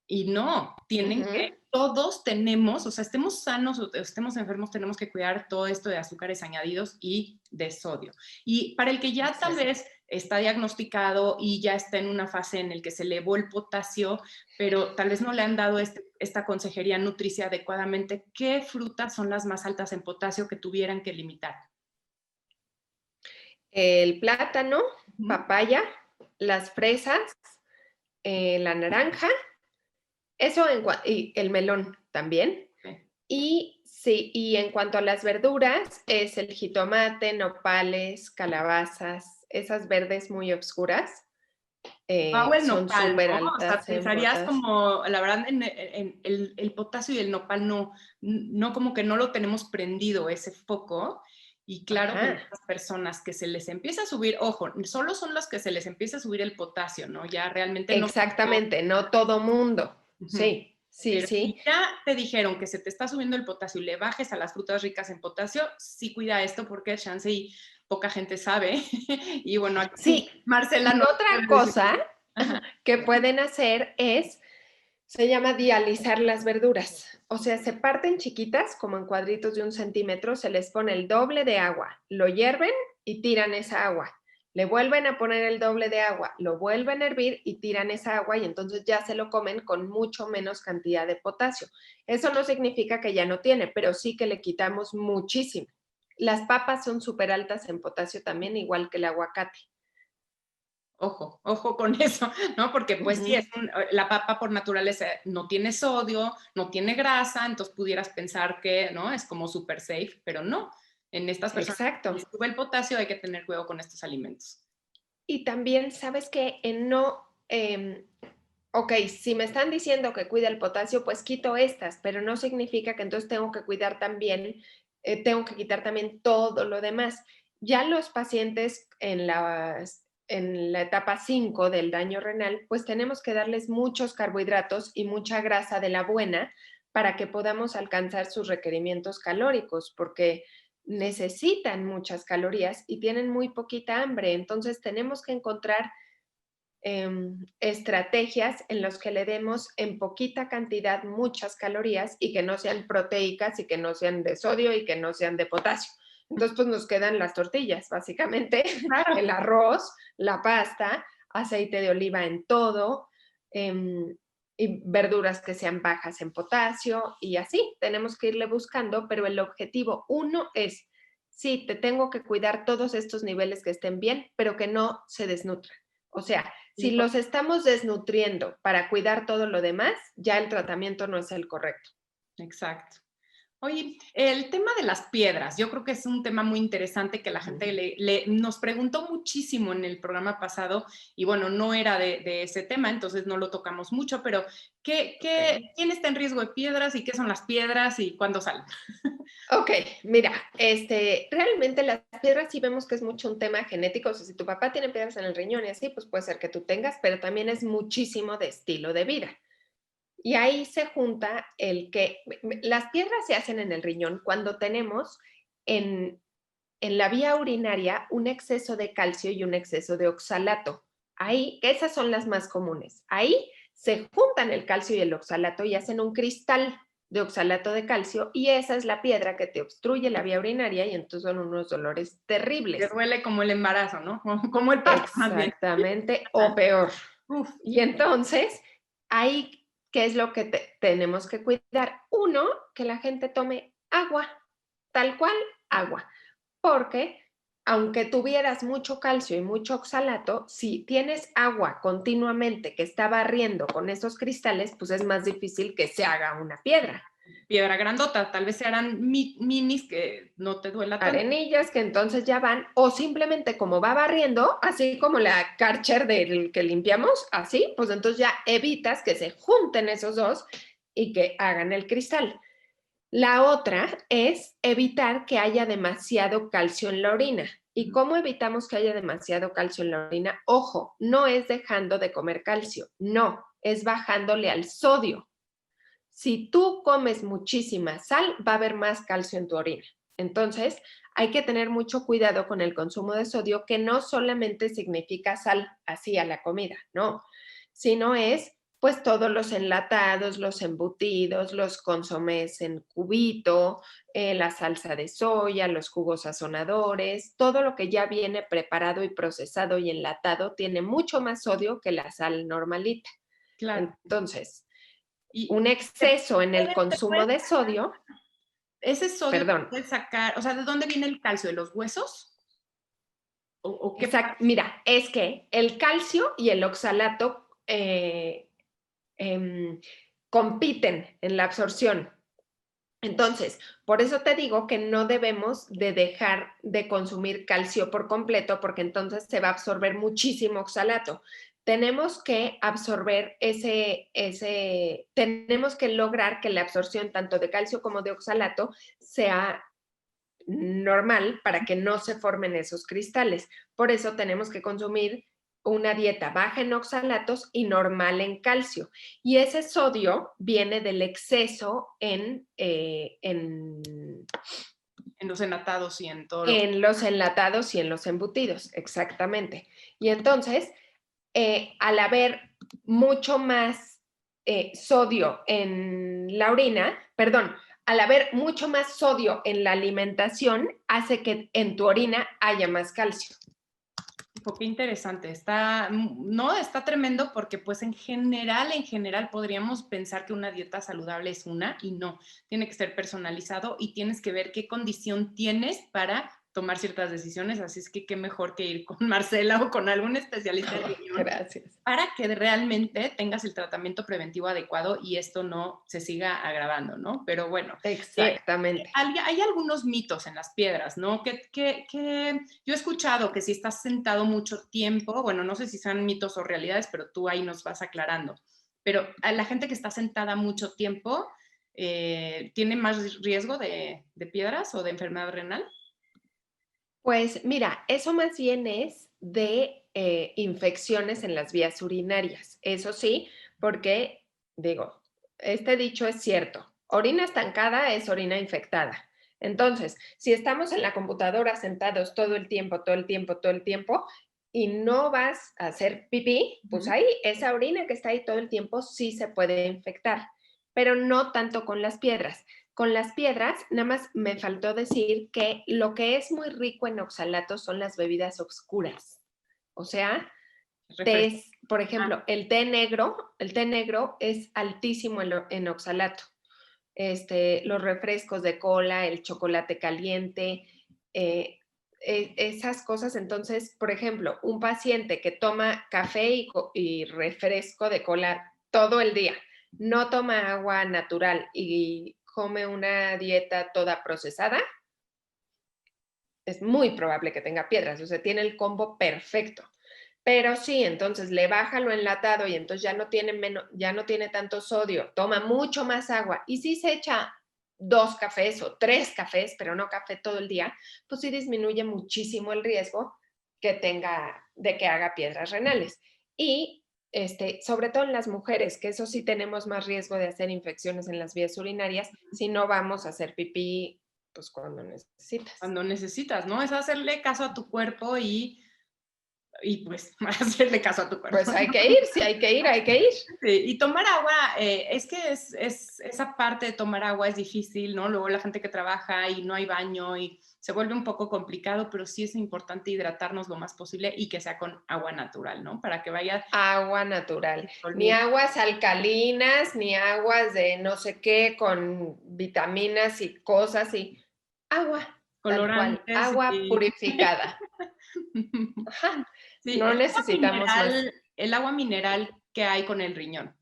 Y no, tienen que, Ujú. todos tenemos, o sea, estemos sanos o estemos enfermos, tenemos que cuidar todo esto de azúcares añadidos y de sodio. Y para el que ya Así tal es. vez está diagnosticado y ya está en una fase en la que se elevó el potasio, pero tal vez no le han dado esta consejería nutricia adecuadamente, ¿qué frutas son las más altas en potasio que tuvieran que limitar? El plátano, Ujú. papaya, las fresas, la naranja, y el melón también. Sí. Y sí, y en cuanto a las verduras, es el jitomate, nopales, calabazas, esas verdes muy oscuras, O el son nopal, súper ¿no? O sea, altas en pensarías potasio. como, la verdad, en el potasio y el nopal no como que no lo tenemos prendido ese foco. Y claro que Ajá, muchas personas que se les empieza a subir, ojo, solo son las que se les empieza a subir el potasio, ¿no? Ya realmente no son todos. exactamente, no todo mundo. Ujú. Sí, sí, Pero sí. si ya te dijeron que se te está subiendo el potasio y le bajes a las frutas ricas en potasio, sí cuida esto porque chance y poca gente sabe. Y bueno, aquí Sí, Marcela y nos otra puede decir. cosa Ajá. que pueden hacer es Se llama dializar las verduras. O sea, se parten chiquitas, como en cuadritos de 1 centímetro, se les pone el doble de agua, lo hierven y tiran esa agua. Le vuelven a poner el doble de agua, lo vuelven a hervir y tiran esa agua y entonces ya se lo comen con mucho menos cantidad de potasio. Eso no significa que ya no tiene, pero sí que le quitamos muchísimo. Las papas son súper altas en potasio también, igual que el aguacate. Ojo, ojo con eso, ¿no? Porque pues sí, Ujú. la papa por naturaleza no tiene sodio, no tiene grasa, entonces pudieras pensar que, ¿no? Es como súper safe, pero no. En estas personas que Exacto. les sube el potasio hay que tener cuidado con estos alimentos. Y también, ¿sabes qué? Ok, si me están diciendo que cuida el potasio, pues quito estas, pero no significa que entonces tengo que cuidar también, tengo que quitar también todo lo demás. Ya los pacientes en la etapa 5 del daño renal, pues tenemos que darles muchos carbohidratos y mucha grasa de la buena para que podamos alcanzar sus requerimientos calóricos, porque necesitan muchas calorías y tienen muy poquita hambre. Entonces tenemos que encontrar estrategias en las que le demos en poquita cantidad muchas calorías y que no sean proteicas y que no sean de sodio y que no sean de potasio. Entonces, pues nos quedan las tortillas, básicamente, Claro. el arroz, la pasta, aceite de oliva en todo, y verduras que sean bajas en potasio y así tenemos que irle buscando, pero el objetivo uno es, sí, te tengo que cuidar todos estos niveles que estén bien, pero que no se desnutran. O sea, si los estamos desnutriendo para cuidar todo lo demás, ya el tratamiento no es el correcto. Exacto. Oye, el tema de las piedras, yo creo que es un tema muy interesante que la gente nos preguntó muchísimo en el programa pasado y bueno, no era de ese tema, entonces no lo tocamos mucho, pero Okay. ¿quién está en riesgo de piedras y qué son las piedras y cuándo salen? Ok, mira, realmente las piedras sí vemos que es mucho un tema genético, o sea, si tu papá tiene piedras en el riñón y así, pues puede ser que tú tengas, pero también es muchísimo de estilo de vida. Y ahí se junta las piedras se hacen en el riñón cuando tenemos en, en la vía urinaria un exceso de calcio y un exceso de oxalato. Ahí, esas son las más comunes. Ahí se juntan el calcio y el oxalato y hacen un cristal de oxalato de calcio y esa es la piedra que te obstruye la vía urinaria y entonces son unos dolores Que terribles. duele como el embarazo, ¿no? Como el parto, más bien. Exactamente, o peor. Uf, Y entonces, ahí, ¿qué es lo que tenemos que cuidar? Uno, que la gente tome agua, tal cual, agua. Porque aunque tuvieras mucho calcio y mucho oxalato, si tienes agua continuamente que está barriendo con esos cristales, pues es más difícil que se haga una piedra. piedra grandota, tal vez se harán minis que no te duela tanto. Arenillas que entonces ya van, o simplemente como va barriendo, así como la Karcher del que limpiamos, así, pues entonces ya evitas que se junten esos dos y que hagan el cristal. La otra es evitar que haya demasiado calcio en la orina. ¿Y cómo evitamos que haya demasiado calcio en la orina? Ojo, no es dejando de comer calcio, no, es bajándole al sodio. Si tú comes muchísima sal, va a haber más calcio en tu orina. Entonces, hay que tener mucho cuidado con el consumo de sodio, que no solamente significa sal así a la comida, no, sino es pues todos los enlatados, los embutidos, los consomés en cubito, la salsa de soya, los jugos sazonadores, todo lo que ya viene preparado y procesado y enlatado tiene mucho más sodio que la sal normalita. Claro. Entonces, Y un exceso en el te puede consumo de sodio, ese sodio te perdón, puede sacar, o sea, ¿de dónde viene el calcio? ¿De los huesos? ¿O qué exacto, pasa? mira, es que el calcio y el oxalato compiten en la absorción. Entonces, por eso te digo que no debemos de dejar de consumir calcio por completo, porque entonces se va a absorber muchísimo oxalato. Tenemos que absorber tenemos que lograr que la absorción tanto de calcio como de oxalato sea normal para que no se formen esos cristales. Por eso tenemos que consumir una dieta baja en oxalatos y normal en calcio. Y ese sodio viene del exceso En los enlatados y en todo lo que... en los enlatados y en los embutidos, exactamente. Y entonces, al haber mucho más sodio en la orina, perdón, al haber mucho más sodio en la alimentación, hace que en tu orina haya más calcio. Qué interesante, no, está tremendo porque pues en general podríamos pensar que una dieta saludable es una y no, tiene que ser personalizado y tienes que ver qué condición tienes para tomar ciertas decisiones, así es que qué mejor que ir con Marcela o con algún especialista en riñón Gracias. para que realmente tengas el tratamiento preventivo adecuado y esto no se siga agravando, ¿no? Pero bueno, Exactamente. hay algunos mitos en las piedras, ¿no? Que yo he escuchado que si estás sentado mucho tiempo, bueno, no sé si sean mitos o realidades, pero tú ahí nos vas aclarando. Pero a la gente que está sentada mucho tiempo, ¿tiene más riesgo de piedras o de enfermedad renal? Pues mira, eso más bien es de infecciones en las vías urinarias. Eso sí, porque digo, este dicho es cierto. Orina estancada es orina infectada. Entonces, si estamos en la computadora sentados todo el tiempo, todo el tiempo, todo el tiempo, y no vas a hacer pipí, pues ahí esa orina que está ahí todo el tiempo sí se puede infectar, pero no tanto con las piedras. Con las piedras, nada más me faltó decir que lo que es muy rico en oxalatos son las bebidas oscuras. O sea, Refresco. por ejemplo, el té negro es altísimo en oxalato. Los refrescos de cola, el chocolate caliente, eh, esas cosas. Entonces, por ejemplo, un paciente que toma café y refresco de cola todo el día, no toma agua natural y come una dieta toda procesada, es muy probable que tenga piedras, o sea, tiene el combo perfecto. Pero sí, entonces le baja lo enlatado y entonces ya no tiene tanto sodio, toma mucho más agua y si se echa 2 cafés o 3 cafés, pero no café todo el día, pues sí disminuye muchísimo el riesgo de que haga piedras renales. Y sobre todo en las mujeres, que eso sí tenemos más riesgo de hacer infecciones en las vías urinarias si no vamos a hacer pipí pues cuando necesitas. Cuando necesitas, ¿no? Es hacerle caso a tu cuerpo y pues hacerle caso a tu cuerpo. Pues hay que ir, sí, hay que ir, hay que ir. Sí, y tomar agua, es que esa parte de tomar agua es difícil, ¿no? Luego la gente que trabaja y no hay baño y se vuelve un poco complicado, pero sí es importante hidratarnos lo más posible y que sea con agua natural, ¿no? Para que vaya Agua natural, ni disolviendo. aguas alcalinas, ni aguas de no sé qué con vitaminas y cosas y agua, tal cual, Colorantes agua y purificada. Ajá, sí, no necesitamos más. el agua mineral que hay con el riñón.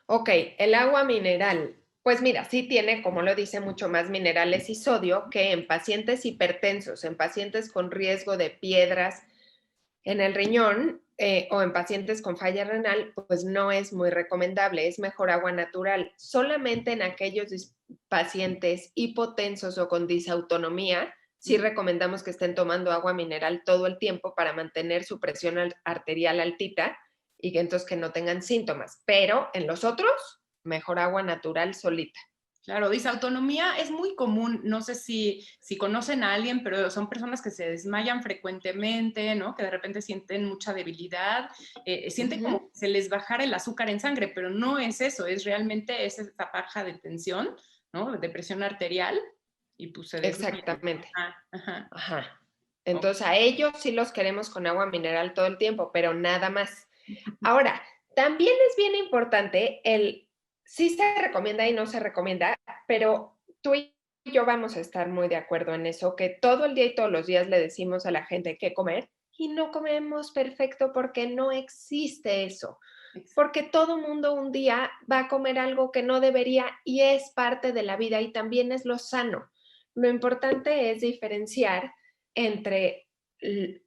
Ok, el agua mineral. Pues mira, sí tiene, como lo dice, mucho más minerales y sodio que en pacientes hipertensos, en pacientes con riesgo de piedras en el riñón o en pacientes con falla renal, pues no es muy recomendable, es mejor agua natural. Solamente en aquellos pacientes hipotensos o con disautonomía, sí recomendamos que estén tomando agua mineral todo el tiempo para mantener su presión arterial altita y que entonces que no tengan síntomas. Pero en los otros, mejor agua natural solita. Claro, disautonomía es muy común, no sé si conocen a alguien, pero son personas que se desmayan frecuentemente, ¿no? Que de repente sienten mucha debilidad, sienten como Ujú. que se les bajara el azúcar en sangre, pero no es eso, es realmente esa baja de tensión, ¿no? De presión arterial y pues se desmayan. Exactamente. Ajá, ajá. Ajá. Ok. Entonces a ellos sí los queremos con agua mineral todo el tiempo, pero nada más. Ahora, también es bien importante sí se recomienda y no se recomienda, pero tú y yo vamos a estar muy de acuerdo en eso, que todo el día y todos los días le decimos a la gente qué comer y no comemos perfecto porque no existe eso. Porque todo mundo un día va a comer algo que no debería y es parte de la vida y también es lo sano. Lo importante es diferenciar entre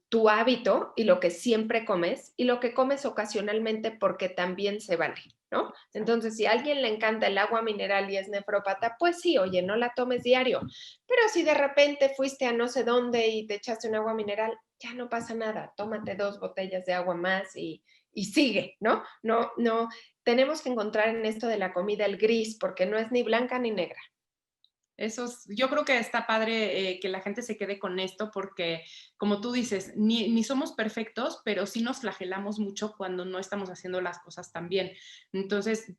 tu hábito y lo que siempre comes y lo que comes ocasionalmente porque también se vale, ¿no? Entonces, si a alguien le encanta el agua mineral y es nefrópata, pues sí, oye, no la tomes diario. Pero si de repente fuiste a no sé dónde y te echaste un agua mineral, ya no pasa nada. Tómate 2 botellas de agua más y sigue, ¿no? No, no, tenemos que encontrar en esto de la comida el gris porque no es ni blanca ni negra. Yo creo que está padre que la gente se quede con esto porque, como tú dices, ni somos perfectos, pero sí nos flagelamos mucho cuando no estamos haciendo las cosas tan bien. Entonces,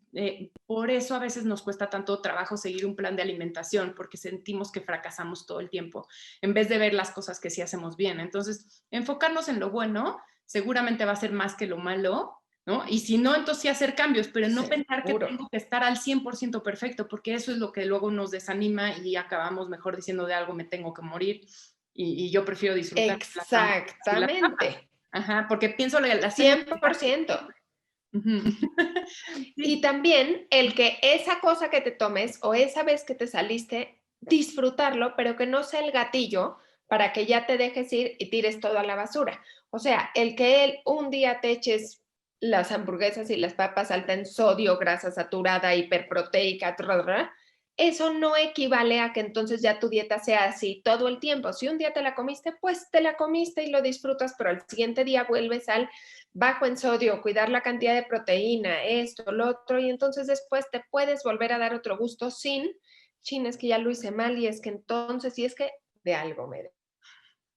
por eso a veces nos cuesta tanto trabajo seguir un plan de alimentación, porque sentimos que fracasamos todo el tiempo, en vez de ver las cosas que sí hacemos bien. Entonces, enfocarnos en lo bueno seguramente va a ser más que lo malo, ¿no? Y si no, entonces sí hacer cambios, pero no pensar que Seguro. tengo que estar al 100% perfecto, porque eso es lo que luego nos desanima y acabamos mejor diciendo de algo me tengo que morir y yo prefiero disfrutar las hamburguesas y las papas. Exactamente. Ajá, porque pienso la cena. 100%. Ujú. Y Sí, también el que esa cosa que te tomes o esa vez que te saliste, disfrutarlo, pero que no sea el gatillo para que ya te dejes ir y tires todo a la basura. O sea, el que un día te eches las hamburguesas y las papas alta en sodio, grasa saturada, hiperproteica, eso no equivale a que entonces ya tu dieta sea así todo el tiempo. Si un día te la comiste, pues te la comiste y lo disfrutas, pero al siguiente día vuelves al bajo en sodio, cuidar la cantidad de proteína, esto, lo otro, y entonces después te puedes volver a dar otro gusto sin, es que ya lo hice mal y es que entonces, y es que de algo me he de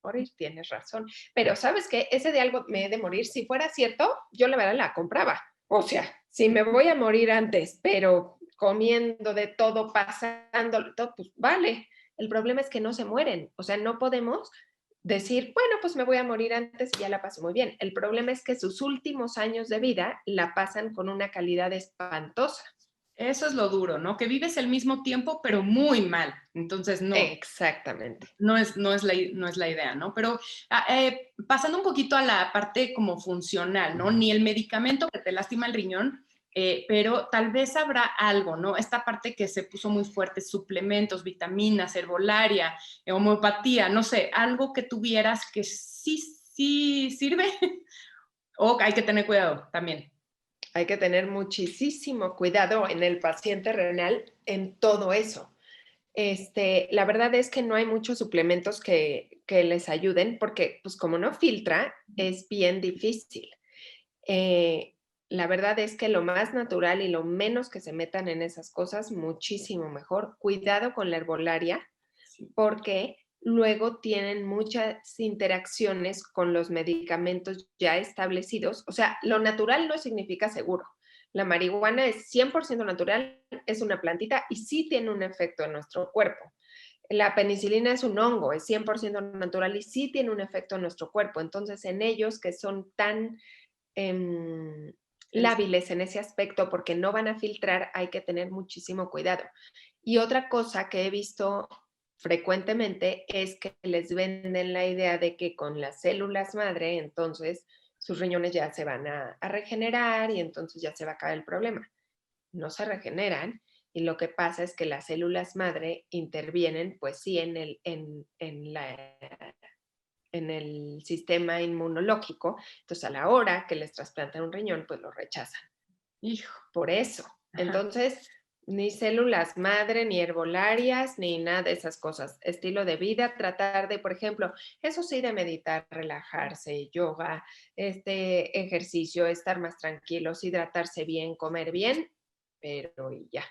morir, tienes razón. Pero ¿sabes qué? Ese de algo me he de morir, si fuera cierto, yo la verdad la compraba. O sea, si me voy a morir antes, pero comiendo de todo, pasando todo, pues vale. El problema es que no se mueren. O sea, no podemos decir, bueno, pues me voy a morir antes y ya la paso muy bien. El problema es que sus últimos años de vida la pasan con una calidad espantosa. eso es lo duro, ¿no? Que vives el mismo tiempo, pero muy mal. Entonces, no, Exactamente. no es la idea, ¿no? Pero pasando un poquito a la parte como funcional, ¿no? Ni el medicamento que te lastima el riñón, pero tal vez habrá algo, ¿no? Esta parte que se puso muy fuerte, suplementos, vitaminas, herbolaria, homeopatía, no sé, algo que tuvieras que sí sirve o hay que tener cuidado también. Hay que tener muchísimo cuidado en el paciente renal en todo eso. La verdad es que no hay muchos suplementos que les ayuden porque, pues como no filtra, es bien difícil. Eh, la verdad es que lo más natural y lo menos que se metan en esas cosas, muchísimo mejor. Cuidado con la herbolaria Sí. porque luego tienen muchas interacciones con los medicamentos ya establecidos. O sea, lo natural no significa seguro. La marihuana es 100% natural, es una plantita y sí tiene un efecto en nuestro cuerpo. La penicilina es un hongo, es 100% natural y sí tiene un efecto en nuestro cuerpo. Entonces, en ellos que son tan eh, lábiles en ese aspecto porque no van a filtrar, hay que tener muchísimo cuidado. Y otra cosa que he visto frecuentemente es que les venden la idea de que con las células madre, entonces sus riñones ya se van a regenerar y entonces ya se va a acabar el problema. No se regeneran y lo que pasa es que las células madre intervienen, pues sí, en el sistema inmunológico. Entonces, a la hora que les trasplantan un riñón, pues lo rechazan. Hijo. Por eso. Ajá. Entonces, ni células madre, ni herbolarias, ni nada de esas cosas. Estilo de vida, tratar de, por ejemplo, eso sí, de meditar, relajarse, yoga, ejercicio, estar más tranquilos, hidratarse bien, comer bien, pero y ya.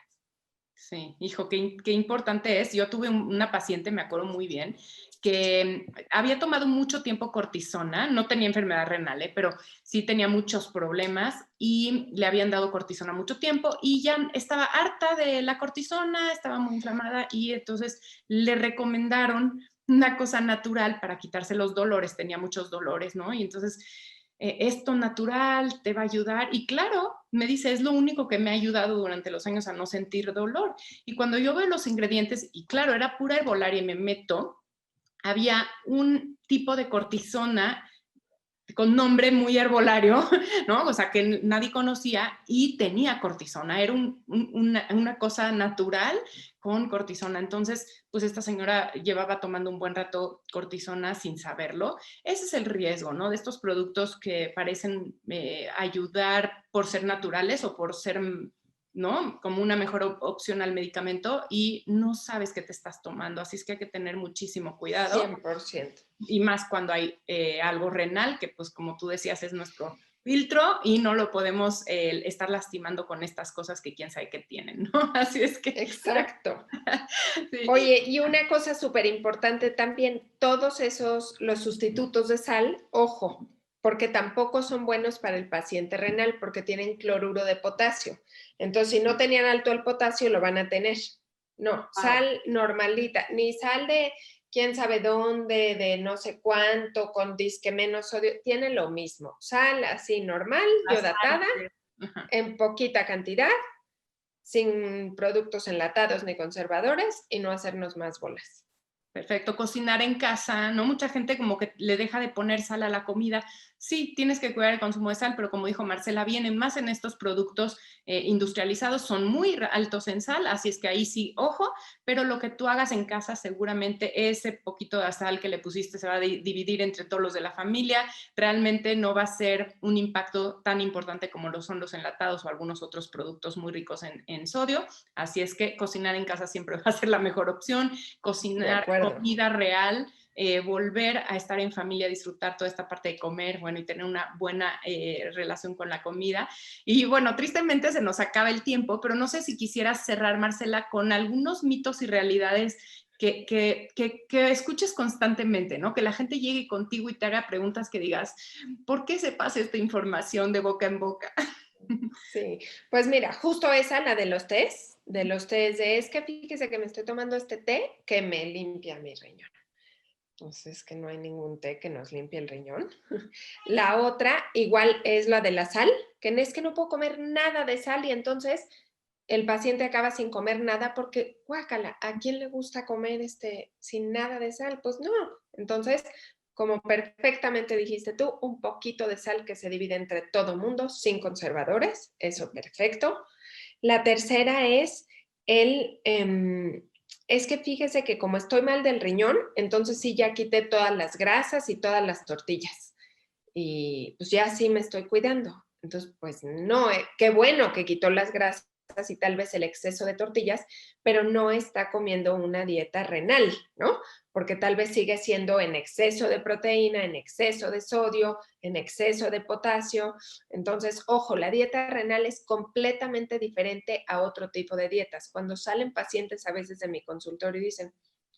Sí, hijo, qué importante es. Yo tuve una paciente, me acuerdo muy bien, que había tomado mucho tiempo cortisona, no tenía enfermedad renal, pero sí tenía muchos problemas y le habían dado cortisona mucho tiempo y ya estaba harta de la cortisona, estaba muy inflamada y entonces le recomendaron una cosa natural para quitarse los dolores, tenía muchos dolores, ¿no? Y entonces esto natural te va a ayudar. Y claro, me dice, es lo único que me ha ayudado durante los años a no sentir dolor. Y cuando yo veo los ingredientes, y claro, era pura herbolaria y me meto, había un tipo de cortisona con nombre muy herbolario, ¿no? O sea, que nadie conocía y tenía cortisona. Era una cosa natural con cortisona. Entonces, pues esta señora llevaba tomando un buen rato cortisona sin saberlo. Ese es el riesgo, ¿no? De estos productos que parecen ayudar por ser naturales o por ser, ¿no? Como una mejor opción al medicamento y no sabes qué te estás tomando. Así es que hay que tener muchísimo cuidado 100%. y más cuando hay algo renal, que pues como tú decías es nuestro filtro y no lo podemos estar lastimando con estas cosas que quién sabe qué tienen, ¿no? Así es que... Exacto. Sí. Oye, y una cosa súper importante también, todos esos, los sustitutos de sal, ojo, porque tampoco son buenos para el paciente renal porque tienen cloruro de potasio. Entonces, si no tenían alto el potasio, lo van a tener. No, Wow. sal normalita, ni sal de quién sabe dónde, de no sé cuánto, con disque menos sodio, tiene lo mismo. Sal así normal, La sal, iodatada, ajá. en poquita cantidad, sin productos enlatados ni conservadores y no hacernos más bolas. Perfecto, cocinar en casa, ¿no? Mucha gente como que le deja de poner sal a la comida. Sí, tienes que cuidar el consumo de sal, pero como dijo Marcela, vienen más en estos productos industrializados, son muy altos en sal, así es que ahí sí, ojo, pero lo que tú hagas en casa, seguramente ese poquito de sal que le pusiste se va a dividir entre todos los de la familia, realmente no va a ser un impacto tan importante como lo son los enlatados o algunos otros productos muy ricos en sodio, así es que cocinar en casa siempre va a ser la mejor opción, De cocinar acuerdo. comida real, volver a estar en familia, disfrutar toda esta parte de comer, bueno, y tener una buena relación con la comida. Y bueno, tristemente se nos acaba el tiempo, pero no sé si quisieras cerrar, Marcela, con algunos mitos y realidades que escuches constantemente, ¿no? Que la gente llegue contigo y te haga preguntas que digas, ¿por qué se pasa esta información de boca en boca? Sí, pues mira, justo esa, la de los tés de es que fíjese que me estoy tomando este té que me limpia mi riñón. Entonces, que no hay ningún té que nos limpie el riñón. La otra, igual, es la de la sal, que es que no puedo comer nada de sal y entonces el paciente acaba sin comer nada porque, guácala, ¿a quién le gusta comer sin nada de sal? Pues no. Entonces, como perfectamente dijiste tú, un poquito de sal que se divide entre todo mundo, sin conservadores, eso perfecto. La tercera es el, es que fíjese que como estoy mal del riñón, entonces sí ya quité todas las grasas y todas las tortillas. Y pues ya sí me estoy cuidando. Entonces, pues no, qué bueno que quitó las grasas y tal vez el exceso de tortillas, pero no está comiendo una dieta renal, ¿no? Porque tal vez sigue siendo en exceso de proteína, en exceso de sodio, en exceso de potasio. Entonces, ojo, la dieta renal es completamente diferente a otro tipo de dietas. Cuando salen pacientes a veces de mi consultorio y dicen,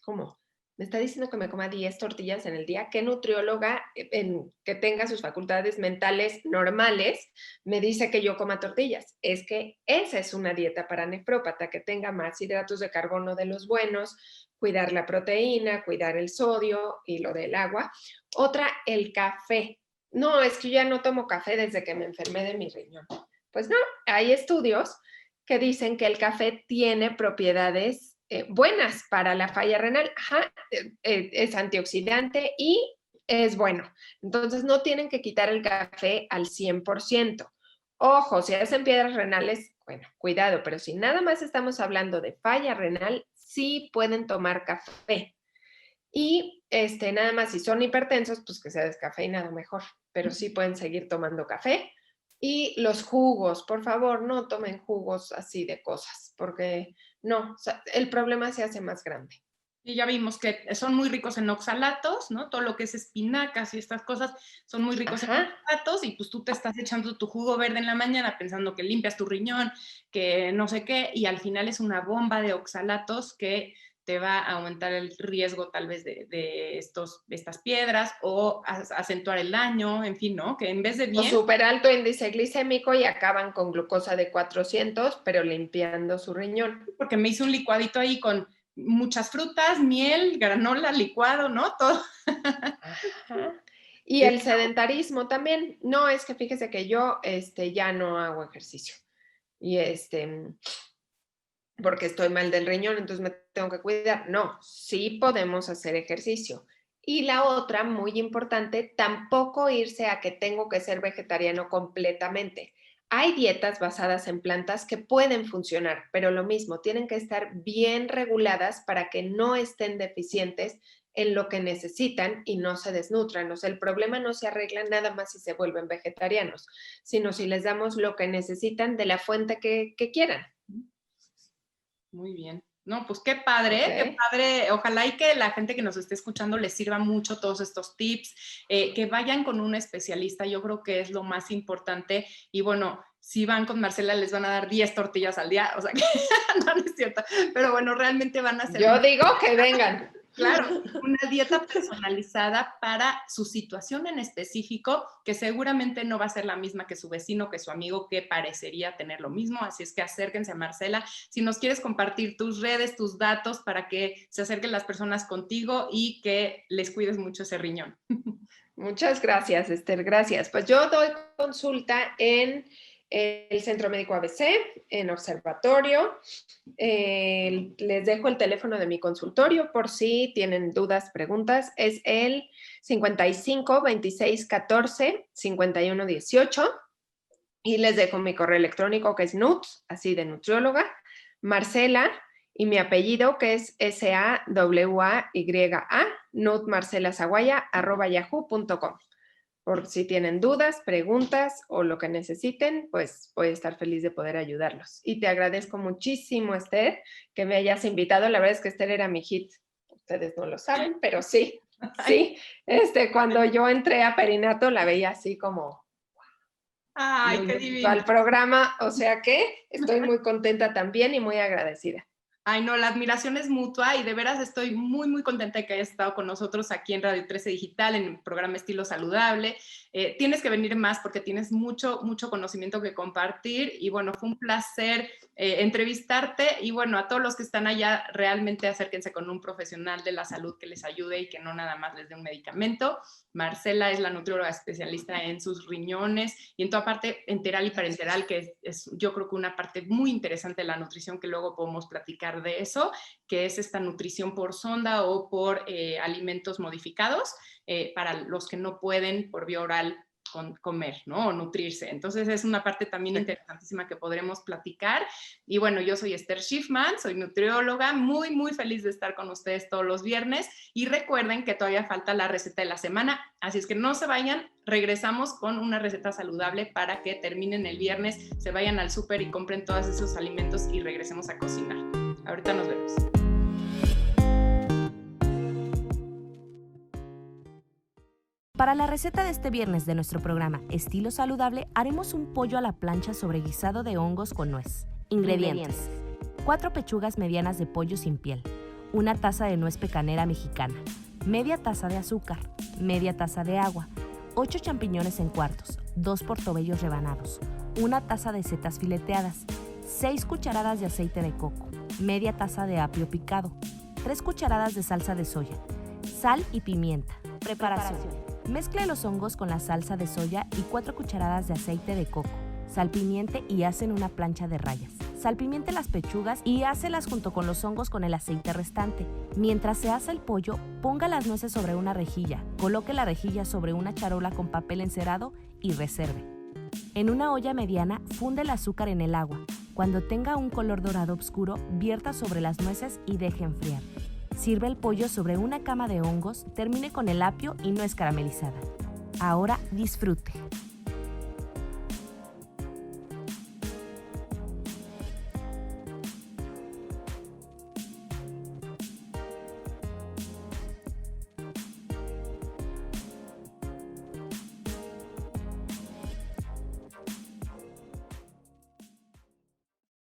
¿cómo? Me está diciendo que me coma 10 tortillas en el día. ¿Qué nutrióloga que tenga sus facultades mentales normales me dice que yo coma tortillas? Es que esa es una dieta para nefrópata, que tenga más hidratos de carbono de los buenos, cuidar la proteína, cuidar el sodio y lo del agua. Otra, el café. No, es que yo ya no tomo café desde que me enfermé de mi riñón. Pues no, hay estudios que dicen que el café tiene propiedades buenas para la falla renal. Ajá, es antioxidante y es bueno. Entonces no tienen que quitar el café al 100%. Ojo, si hacen piedras renales, bueno, cuidado, pero si nada más estamos hablando de falla renal, sí pueden tomar café. Y nada más si son hipertensos, pues que sea descafeinado mejor, pero sí pueden seguir tomando café. Y los jugos, por favor, no tomen jugos así de cosas, porque no, o sea, el problema se hace más grande. Y ya vimos que son muy ricos en oxalatos, ¿no? Todo lo que es espinacas y estas cosas son muy ricos en Ajá. oxalatos y pues tú te estás echando tu jugo verde en la mañana pensando que limpias tu riñón, que no sé qué, y al final es una bomba de oxalatos que te va a aumentar el riesgo tal vez de estas piedras o acentuar el daño, en fin, ¿no? Que en vez de O bien, súper alto índice glicémico y acaban con glucosa de 400, pero limpiando su riñón. porque me hice un licuadito ahí con muchas frutas, miel, granola, licuado, ¿no? Todo. Ajá. Y el sedentarismo también. No, es que fíjese que yo ya no hago ejercicio. Y porque estoy mal del riñón, entonces me tengo que cuidar. No, sí podemos hacer ejercicio. Y la otra, muy importante, tampoco irse a que tengo que ser vegetariano completamente. Hay dietas basadas en plantas que pueden funcionar, pero lo mismo, tienen que estar bien reguladas para que no estén deficientes en lo que necesitan y no se desnutran. O sea, el problema no se arregla nada más si se vuelven vegetarianos, sino si les damos lo que necesitan de la fuente que quieran. Muy bien. No, pues qué padre, qué padre. Ojalá y que la gente que nos esté escuchando les sirva mucho todos estos tips, que vayan con un especialista, yo creo que es lo más importante. Y bueno, si van con Marcela les van a dar 10 tortillas al día, o sea que no, no es cierto, pero bueno, realmente van a ser... Yo digo que vengan. Claro, una dieta personalizada para su situación en específico, que seguramente no va a ser la misma que su vecino, que su amigo, que parecería tener lo mismo. Así es que acérquense a Marcela. Si nos quieres compartir tus redes, tus datos, para que se acerquen las personas contigo y que les cuides mucho ese riñón. Muchas gracias, Esther. Gracias. Pues yo doy consulta en el Centro Médico ABC, en Observatorio. Les dejo el teléfono de mi consultorio por si tienen dudas, preguntas. Es el 55 26 14 51 18. Y les dejo mi correo electrónico que es nuts, así de nutrióloga, Marcela, y mi apellido que es SAWAYA, nutmarcelazaguaya@yahoo.com. Por si tienen dudas, preguntas o lo que necesiten, pues voy a estar feliz de poder ayudarlos. Y te agradezco muchísimo, Esther, que me hayas invitado. La verdad es que Esther era mi hit. Ustedes no lo saben, pero sí. Cuando yo entré a Perinato la veía así como... ¡Ay, qué divino! Al programa, o sea que estoy muy contenta también y muy agradecida. Ay, no, la admiración es mutua y de veras estoy muy, muy contenta de que hayas estado con nosotros aquí en Radio 13 Digital, en el programa Estilo Saludable. Tienes que venir más porque tienes mucho, mucho conocimiento que compartir y bueno, fue un placer entrevistarte y bueno, a todos los que están allá, realmente acérquense con un profesional de la salud que les ayude y que no nada más les dé un medicamento. Marcela es la nutrióloga especialista en sus riñones y en toda parte enteral y parenteral, que es yo creo que una parte muy interesante de la nutrición que luego podemos platicar de eso, que es esta nutrición por sonda o por alimentos modificados para los que no pueden por vía oral comer, ¿no? O nutrirse. Entonces es una parte también interesantísima que podremos platicar. Y bueno, yo soy Esther Schiffman, soy nutrióloga, muy, muy feliz de estar con ustedes todos los viernes. Y recuerden que todavía falta la receta de la semana, así es que no se vayan, regresamos con una receta saludable para que terminen el viernes, se vayan al súper y compren todos esos alimentos y regresemos a cocinar. Ahorita nos vemos. Para la receta de este viernes de nuestro programa Estilo Saludable, haremos un pollo a la plancha sobre guisado de hongos con nuez. Ingredientes: 4 pechugas medianas de pollo sin piel, 1 taza de nuez pecanera mexicana, media taza de azúcar, media taza de agua, 8 champiñones en cuartos, 2 portobellos rebanados, 1 taza de setas fileteadas, 6 cucharadas de aceite de coco, media taza de apio picado, 3 cucharadas de salsa de soya, sal y pimienta. Preparación: mezcle los hongos con la salsa de soya y 4 cucharadas de aceite de coco. Salpimiente y haz en una plancha de rayas. Salpimiente las pechugas y hácelas junto con los hongos con el aceite restante. Mientras se asa el pollo, ponga las nueces sobre una rejilla, coloque la rejilla sobre una charola con papel encerado y reserve. En una olla mediana, funde el azúcar en el agua. Cuando tenga un color dorado oscuro, vierta sobre las nueces y deje enfriar. Sirve el pollo sobre una cama de hongos, termine con el apio y nuez caramelizada. Ahora disfrute.